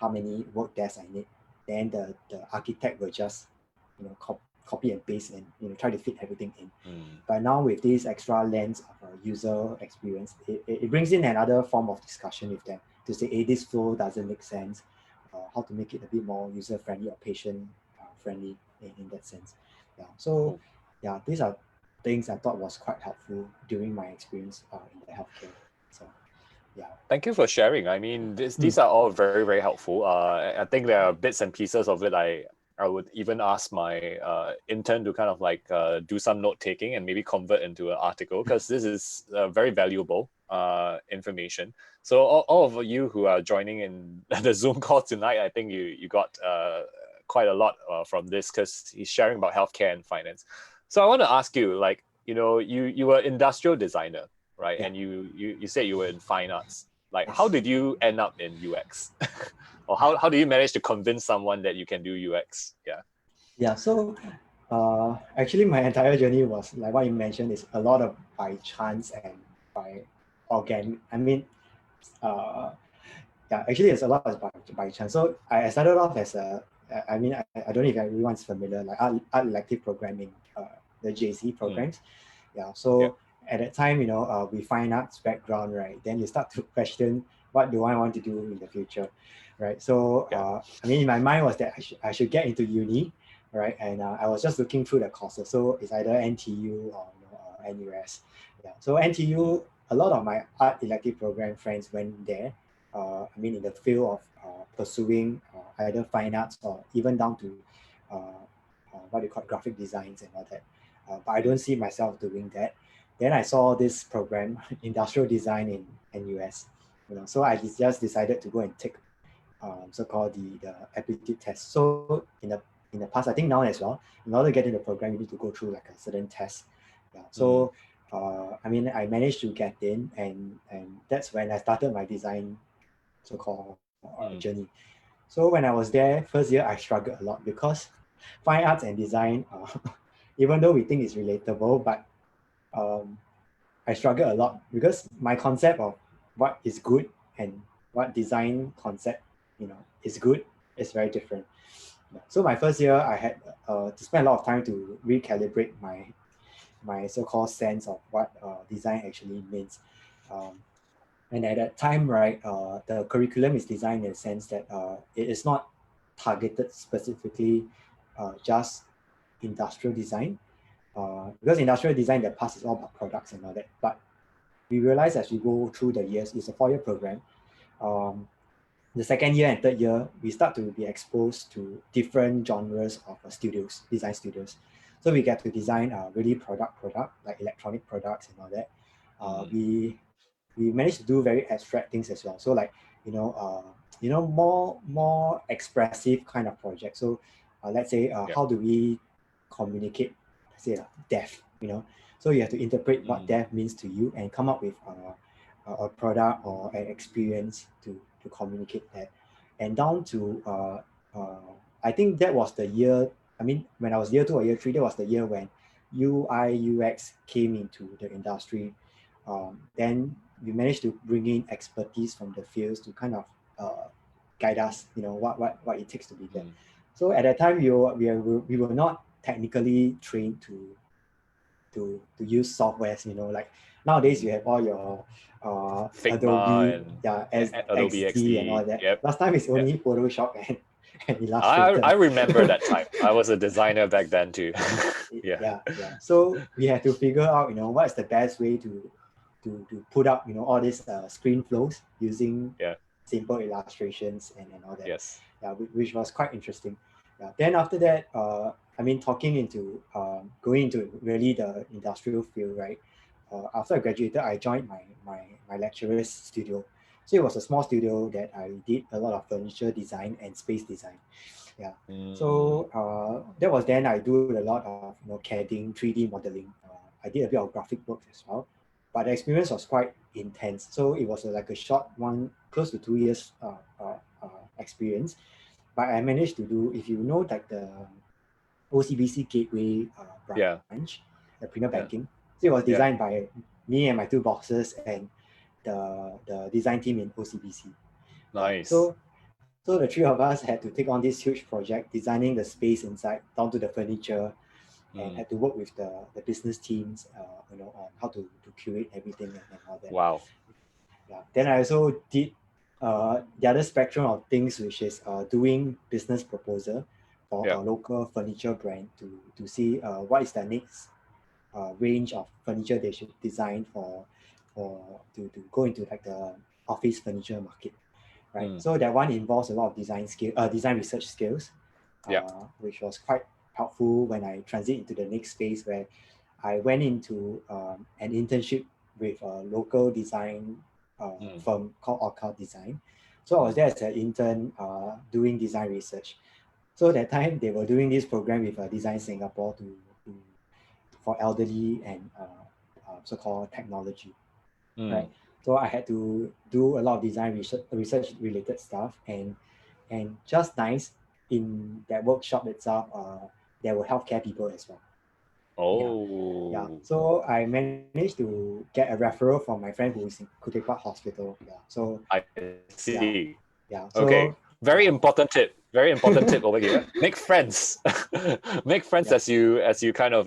S2: how many work desks I need. Then the architect will just copy and paste and try to fit everything in.
S1: mm.
S2: But now with this extra lens of user experience, it brings in another form of discussion with them to say, hey, this flow doesn't make sense, how to make it a bit more user friendly or patient friendly in that sense. Yeah. So
S1: Cool.
S2: yeah, these are things I thought was quite helpful during my experience in the healthcare. So yeah.
S1: Thank you for sharing. I mean,
S2: Mm,
S1: these are all very, very helpful. I think there are bits and pieces of it. I would even ask my intern to kind of like do some note taking and maybe convert into an article, because this is very valuable information. So all of you who are joining in the Zoom call tonight, I think you got quite a lot from this, because he's sharing about healthcare and finance. So I want to ask you, like, you were industrial designer, right?
S2: yeah.
S1: And you said you were in fine arts. Like, how
S2: Yes.
S1: did you end up in UX? Or how do you manage to convince someone that you can do UX? Yeah.
S2: Yeah. So actually, my entire journey was like what you mentioned, is a lot of by chance and by organic. I mean, uh, yeah, actually, it's a lot by chance. So I started off as a I mean, I don't know if everyone's familiar, like art elective programming, the JC programs. Yeah.
S1: Yeah.
S2: So at that time, with fine arts background, right, then you start to question what do I want to do in the future, right? So
S1: Yeah.
S2: I mean, in my mind was that I should get into uni, right? And I was just looking through the courses. So it's either NTU or NUS. Yeah. So NTU, a lot of my art elective program friends went there. I mean, in the field of pursuing either fine arts or even down to what they call graphic designs and all that. But I don't see myself doing that. Then I saw this program, industrial design in NUS. So I just decided to go and take so-called the aptitude test. So in the past, I think now as well, in order to get into the program, you need to go through like a certain test. Yeah. So I mean, I managed to get in, and that's when I started my design so-called journey. So when I was there, first year I struggled a lot because fine arts and design, even though we think it's relatable, but um, I struggled a lot because my concept of what is good and what design concept, is good is very different. So my first year, I had to spend a lot of time to recalibrate my so-called sense of what design actually means. And at that time, right, the curriculum is designed in a sense that it is not targeted specifically just industrial design. Because industrial design in the past is all about products and all that. But we realize as we go through the years, it's a 4-year program. The second year and third year, we start to be exposed to different genres of studios, design studios. So we get to design really product, like electronic products and all that. We managed to do very abstract things as well. So like, more expressive kind of project. So let's say, how do we communicate, let's say, death, So you have to interpret what death means to you and come up with a product or an experience to communicate that. And down to, I think that was the year, I mean, when I was year 2 or year 3, that was the year when UI, UX came into the industry. Then we managed to bring in expertise from the fields to kind of guide us, what it takes to be there. So at that time, we were not technically trained to use softwares, like nowadays you have all your
S1: Figma
S2: Adobe,
S1: and Adobe
S2: XD and all
S1: XD.
S2: that.
S1: Yep.
S2: Last time it's only Photoshop and
S1: I
S2: Illustrator.
S1: remember that time. I was a designer back then too.
S2: Yeah. So we had to figure out, what is the best way to put up, all these screen flows using simple illustrations and all that.
S1: Yes.
S2: Yeah, which was quite interesting. Yeah. Then after that, I mean, talking into going into really the industrial field, right? After I graduated, I joined my lecturer's studio. So it was a small studio that I did a lot of furniture design and space design. Yeah. So that was then I do a lot of CADing, 3D modeling. I did a bit of graphic work as well, but the experience was quite intense. So it was like a short one, close to 2 years experience. But I managed to do, if you know, like the OCBC Gateway branch, the premier banking. So it was designed by me and my 2 bosses and the design team in OCBC.
S1: Nice.
S2: So the 3 of us had to take on this huge project, designing the space inside down to the furniture, and had to work with the business teams, on how to curate everything and all that.
S1: Wow.
S2: Yeah. Then I also did the other spectrum of things, which is doing business proposal for a local furniture brand to see what is the next range of furniture they should design to go into like the office furniture market. Right. So that one involves a lot of design research skills, which was quite helpful when I transit into the next phase where I went into an internship with a local design firm called Orca Design. So I was there as an intern doing design research. So that time they were doing this program with Design Singapore for elderly and so-called technology. Right. So I had to do a lot of design research related stuff, and just nice in that workshop itself, there were healthcare people as well.
S1: Oh.
S2: Yeah. So I managed to get a referral from my friend who is in Khoo Teck Puat Hospital. Yeah. So
S1: I see.
S2: yeah.
S1: Okay.
S2: So
S1: Very important tip. Very important tip over here. Make friends. Make friends as you kind of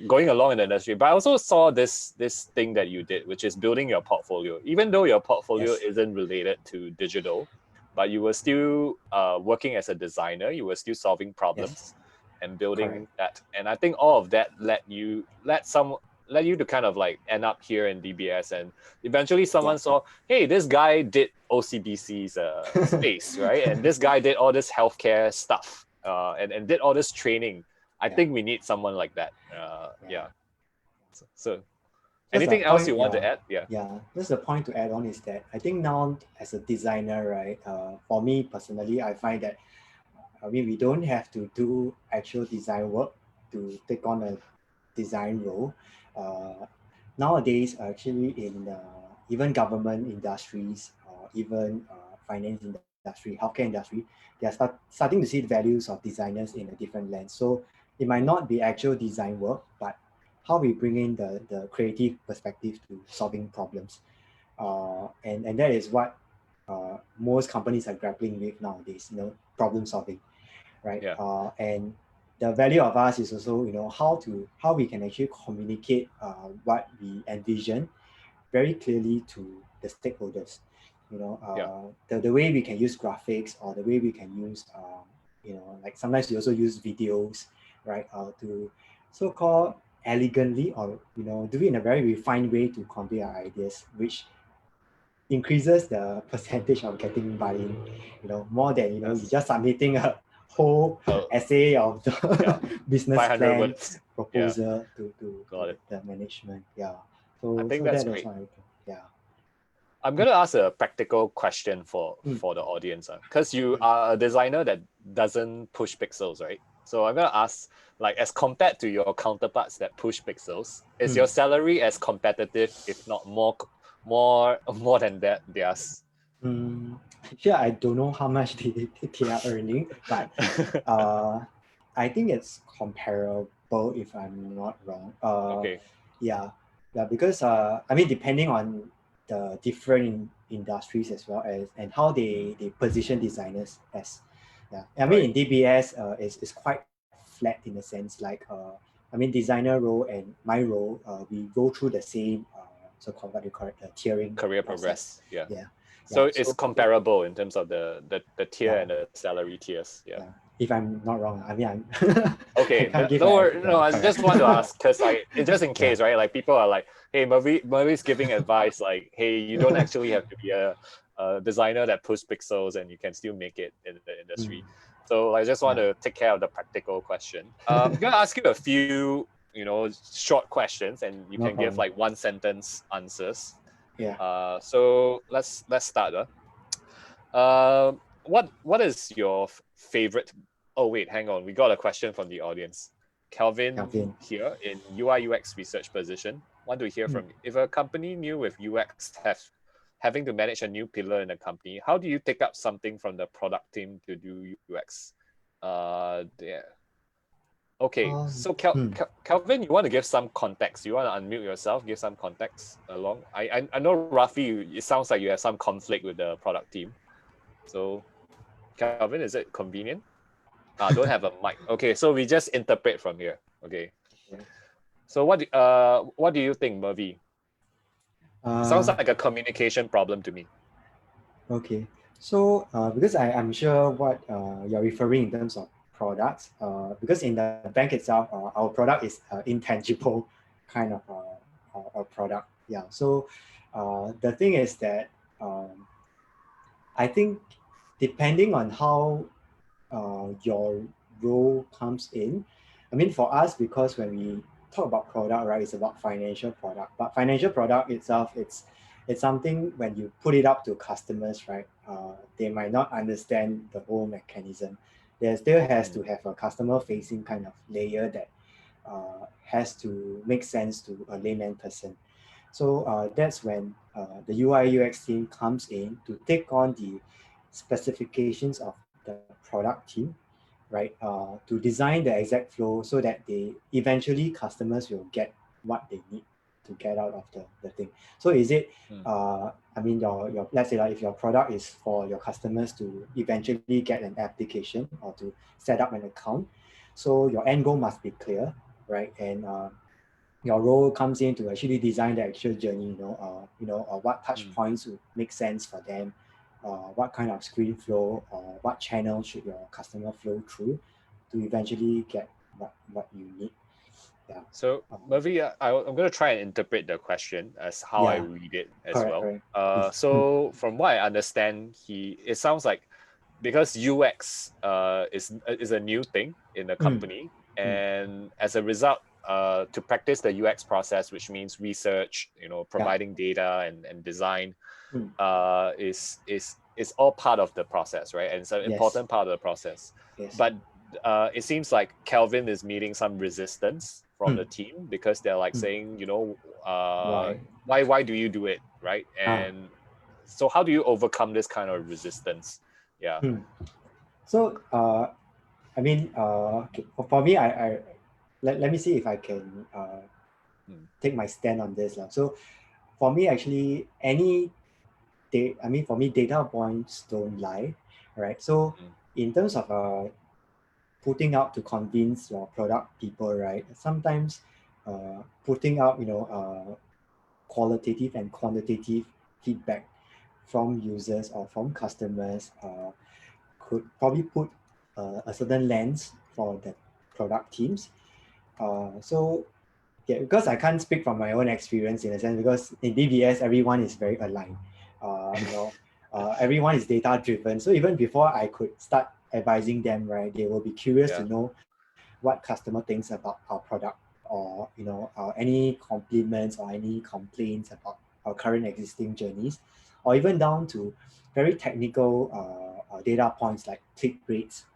S1: going along in the industry. But I also saw this thing that you did, which is building your portfolio. Even though your portfolio isn't related to digital, but you were still working as a designer. You were still solving problems and building that. And I think all of that led you to kind of like end up here in DBS, and eventually someone saw, hey, this guy did OCBC's space, right? And this guy did all this healthcare stuff and did all this training. I think we need someone like that. So anything else you want to add?
S2: Just the point to add on is that I think now as a designer, right, for me personally, I find that we don't have to do actual design work to take on a design role. Nowadays, actually, in even government industries or even finance industry, healthcare industry, they are starting to see the values of designers in a different lens. So it might not be actual design work, but how we bring in the creative perspective to solving problems. And that is what most companies are grappling with nowadays, problem solving, right? And the value of us is also, how we can actually communicate what we envision very clearly to the stakeholders. The way we can use graphics, or the way we can use, like sometimes we also use videos, right, to so-called elegantly, or do it in a very refined way to convey our ideas, which increases the percentage of getting buy-in, more than you're just submitting a whole essay of the business plan
S1: words.
S2: proposal to the management. So
S1: I think that's great.
S2: Yeah.
S1: I'm going to ask a practical question for the audience, because you are a designer that doesn't push pixels, right? So I'm going to ask, like, as compared to your counterparts that push pixels, is your salary as competitive, if not more than that theirs?
S2: Actually, I don't know how much they are earning, but I think it's comparable, if I'm not wrong. Because depending on the different industries as well as and how they position designers as. In DBS it's quite flat in a sense, like designer role and my role, we go through the same so-called, what do you call it, the tiering
S1: career progress. So it's comparable in terms of the tier and the salary tiers.
S2: If I'm not wrong, I'm
S1: okay. I just want to ask, because just in case, right? Like, people are like, hey, Mervy's giving advice, like, hey, you don't actually have to be a designer that push pixels, and you can still make it in the industry. So I just want to take care of the practical question. I'm gonna ask you a few, short questions, and you can give like 1-sentence answers. So let's start. What is your favorite? Oh wait, hang on. We got a question from the audience. Calvin here in UI UX research position. Want to hear from you. If a company new with UX having to manage a new pillar in the company, how do you take up something from the product team to do UX? Okay, so Calvin, you want to give some context? You want to unmute yourself, give some context along? I know roughly it sounds like you have some conflict with the product team. So, Calvin, is it convenient? Don't have a mic. Okay, so we just interpret from here. Okay. So what do you think, Mervy? Sounds like a communication problem to me.
S2: Okay, so because I'm sure what you're referring in terms of products, because in the bank itself, our product is intangible kind of a product. So the thing is that I think depending on how your role comes in, for us, because when we talk about product, right, it's about financial product. But financial product itself, it's something when you put it up to customers, right, they might not understand the whole mechanism. There still has to have a customer-facing kind of layer that has to make sense to a layman person. So that's when the UI UX team comes in to take on the specifications of the product team, right, to design the exact flow so that eventually customers will get what they need to get out of the thing. So is it, I mean, your let's say like if your product is for your customers to eventually get an application or to set up an account, so your end goal must be clear, right? And your role comes in to actually design the actual journey. What touch points would make sense for them, what kind of screen flow or what channel should your customer flow through to eventually get what you need. Yeah.
S1: So, Mervy, I'm going to try and interpret the question as how I
S2: Yeah.
S1: read it as
S2: Correct.
S1: well.
S2: Please.
S1: So, from what I understand, it sounds like because UX is a new thing in the company, and as a result, to practice the UX process, which means research, providing data and design, is all part of the process, right? And it's an important part of the process.
S2: Yes.
S1: But it seems like Kelvin is meeting some resistance from the team because they're like saying, why do you do it, right? And so how do you overcome this kind of resistance? Yeah.
S2: So I mean, for me, let me see if I can take my stand on this. So for me, actually, for me, data points don't lie, right? So in terms of putting out to convince your product people, right? Sometimes putting out, qualitative and quantitative feedback from users or from customers could probably put a certain lens for the product teams. Because I can't speak from my own experience in a sense, because in DBS everyone is very aligned. Everyone is data driven. So even before I could start advising them, right, they will be curious to know what customer thinks about our product, or any compliments or any complaints about our current existing journeys, or even down to very technical data points like click rates,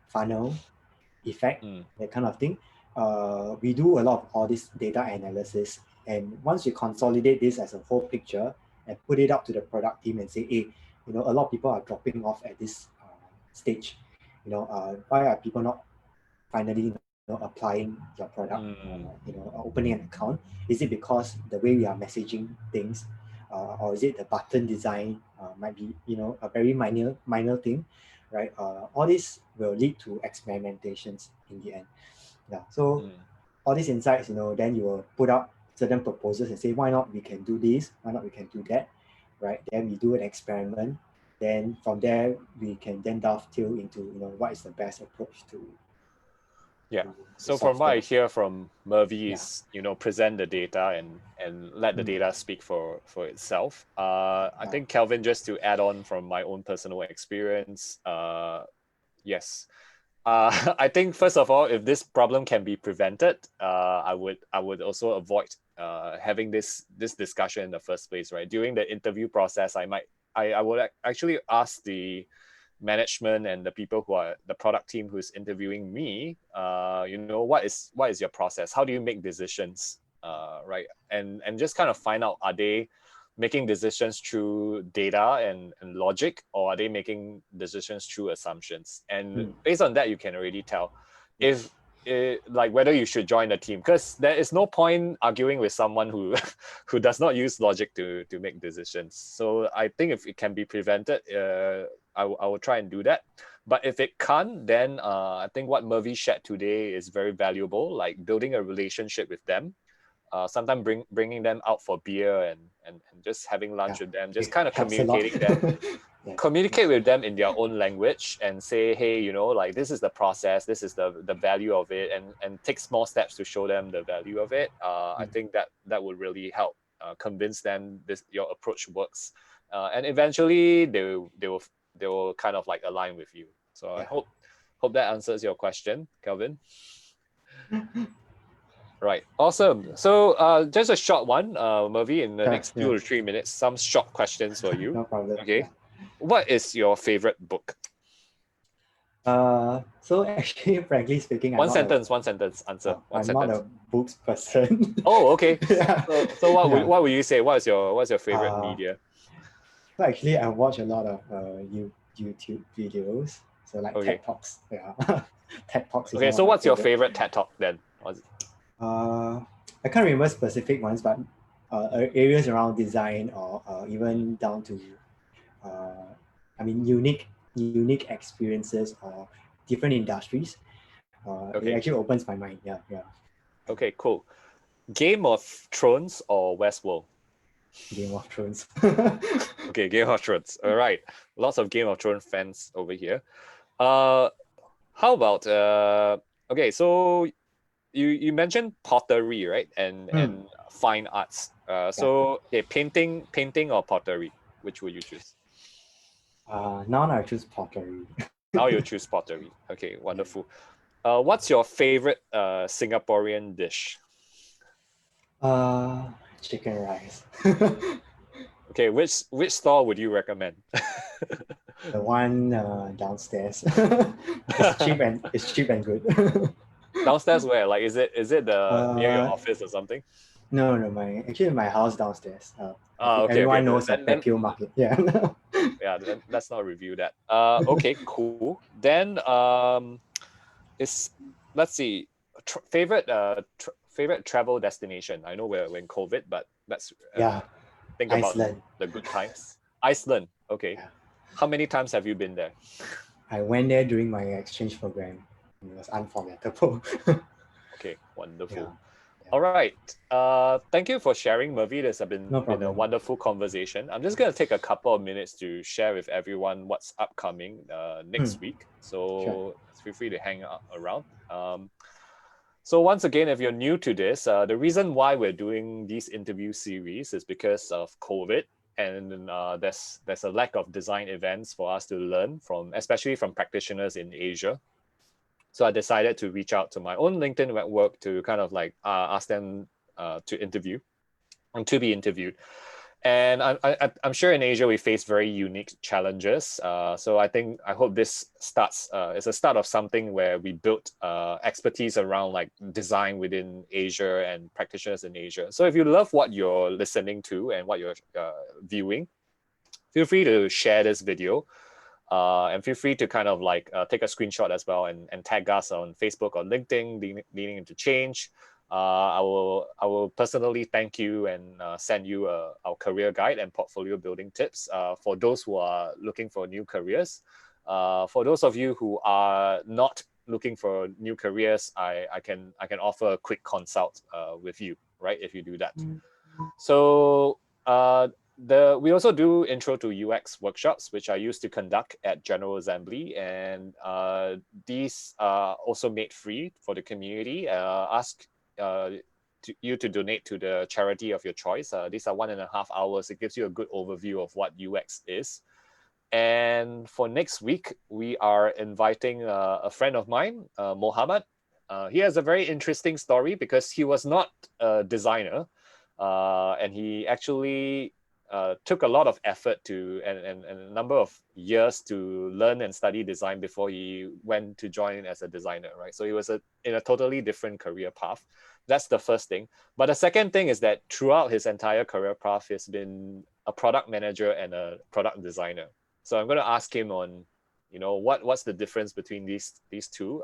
S2: funnel effect, that kind of thing. We do a lot of all this data analysis, and once you consolidate this as a whole picture and put it up to the product team and say, hey, a lot of people are dropping off at this stage. Why are people not finally applying your product, opening an account? Is it because the way we are messaging things, or is it the button design? Might be a very minor thing, right? All this will lead to experimentations in the end. Yeah. So all these insights, then you will put out certain proposals and say, why not we can do this? Why not we can do that? Right? Then we do an experiment. Then from there we can then dovetail into what is the best approach to.
S1: So from what I hear from Mervy is, present the data and let the data speak for itself. I think Kelvin, just to add on from my own personal experience, yes. I think first of all, if this problem can be prevented, I would also avoid having this discussion in the first place, right? During the interview process, I would actually ask the management and the people who are the product team who's interviewing me, what is your process? How do you make decisions, right? And just kind of find out, are they making decisions through data and logic, or are they making decisions through assumptions? And based on that, you can already tell if like whether you should join the team, because there is no point arguing with someone who who does not use logic to make decisions. So I think if it can be prevented, I will try and do that. But if it can't, then I think what Mervy shared today is very valuable, like building a relationship with them. Sometimes bringing them out for beer and just having lunch with them, just kind of communicating them. Communicate with them in their own language and say, hey, like this is the process, this is the value of it, and take small steps to show them the value of it. I think that would really help convince them your approach works, and eventually they will kind of like align with you. So I hope that answers your question, Kelvin. Right, awesome. So just a short one, Mervy, in the next 2 to 3 minutes, some short questions for you.
S2: No problem.
S1: Okay. What is your favorite book?
S2: So actually, frankly speaking,
S1: one sentence answer.
S2: I'm not a books person.
S1: Oh, okay. So what would you say? What's your favorite media?
S2: So actually, I watch a lot of YouTube videos. So like TED Talks. TED Talks.
S1: Okay, so what's your favorite TED Talk then?
S2: I can't remember specific ones, but areas around design or even down to unique experiences or different industries. It
S1: Okay.
S2: actually opens my mind. Yeah, yeah.
S1: Okay, cool. Game of Thrones or Westworld?
S2: Game of Thrones.
S1: Okay, Game of Thrones. All right. Lots of Game of Thrones fans over here. Uh, how about okay, so you mentioned pottery, right?
S2: Hmm.
S1: And fine arts.
S2: Yeah.
S1: So okay, painting or pottery, which would you choose?
S2: Now I choose pottery.
S1: Now you choose pottery. Okay,
S2: Yeah.
S1: wonderful. What's your favorite Singaporean dish?
S2: Uh, Chicken rice.
S1: Okay, which store would you recommend?
S2: The one downstairs. It's cheap and good.
S1: Downstairs where? Like is it the near your
S2: uh,
S1: office or something?
S2: no, my house downstairs. I
S1: Ah,
S2: think
S1: okay, okay.
S2: everyone knows a
S1: Then
S2: Pekio market. Yeah.
S1: yeah, then let's not review that. Okay, cool. Then is let's see, favorite travel destination. I know we're in COVID, but let's
S2: Yeah.
S1: think about
S2: Iceland.
S1: the good times. Iceland. Okay.
S2: Yeah.
S1: How many times have you been there?
S2: I went there during my exchange program. It was unforgettable.
S1: Okay,
S2: Yeah.
S1: wonderful.
S2: Yeah.
S1: All right. Thank you for sharing, Mervy. This has
S2: No
S1: been a
S2: problem.
S1: wonderful conversation. I'm just gonna take a couple of minutes to share with everyone what's upcoming
S2: Hmm.
S1: next week.
S2: Sure.
S1: So feel free to hang out around. So once again, if you're new to this, the reason why we're doing these interview series is because of COVID, and there's a lack of design events for us to learn from, especially from practitioners in Asia. So I decided to reach out to my own LinkedIn network to kind of like ask them to interview and to be interviewed. And I'm sure in Asia we face very unique challenges. So I hope this starts is a start of something where we build expertise around like design within Asia and practitioners in Asia. So if you love what you're listening to and what you're viewing, feel free to share this video. And feel free to kind of like take a screenshot as well and tag us on Facebook or LinkedIn, leaning into change. I will personally thank you and send you our career guide and portfolio building tips for those who are looking for new careers. For those of you who are not looking for new careers, I can offer a quick consult with you, right? If you do that. So we also do intro to UX workshops, which I used to conduct at General Assembly, and these are also made free for the community. Ask you to donate to the charity of your choice. These are 1.5 hours. It gives you a good overview of what UX is. And for next week, we are inviting a friend of mine, Mohammed. He has a very interesting story because he was not a designer, and he actually took a lot of effort and a number of years to learn and study design before he went to join as a designer, right? So he was in a totally different career path. That's the first thing. But the second thing is that throughout his entire career path, he's been a product manager and a product designer. So I'm going to ask him on, what's the difference between these two,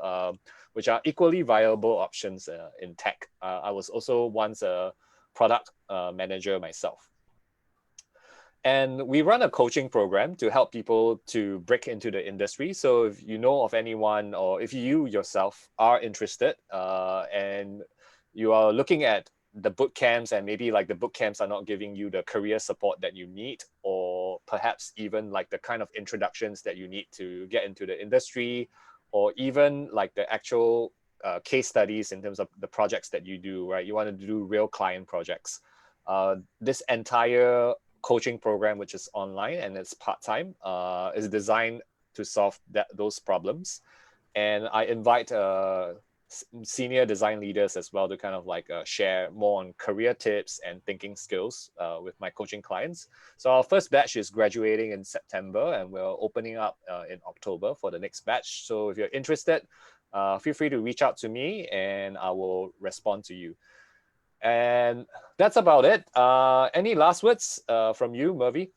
S1: which are equally viable options in tech. I was also once a product manager myself. And we run a coaching program to help people to break into the industry. So if you know of anyone or if you yourself are interested and you are looking at the boot camps and maybe like the boot camps are not giving you the career support that you need, or perhaps even like the kind of introductions that you need to get into the industry, or even like the actual case studies in terms of the projects that you do, right? You want to do real client projects. This entire coaching program, which is online and it's part-time, is designed to solve those problems. And I invite senior design leaders as well to kind of like share more on career tips and thinking skills with my coaching clients. So our first batch is graduating in September, and we're opening up in October for the next batch. So if you're interested, feel free to reach out to me and I will respond to you. And that's about it. Any last words from you, Mervy?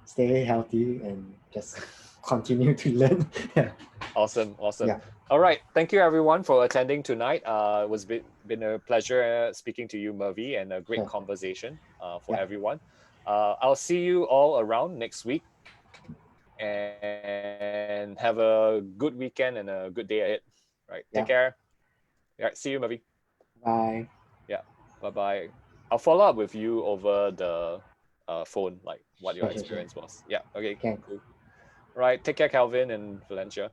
S2: Stay healthy and just continue to learn. Yeah.
S1: Awesome.
S2: Yeah.
S1: All right. Thank you everyone for attending tonight. It was been a pleasure speaking to you, Mervy, and a great
S2: Sure.
S1: conversation for
S2: Yeah.
S1: everyone. I'll see you all around next week, and have a good weekend and a good day ahead. Right. Take
S2: Yeah.
S1: care. Yeah. See you, Mervy.
S2: Bye.
S1: Yeah. Bye bye. I'll follow up with you over the phone, like what your
S2: Sure.
S1: experience was. Yeah. Okay.
S2: Can.
S1: Cool. Right. Take care, Calvin and Valencia.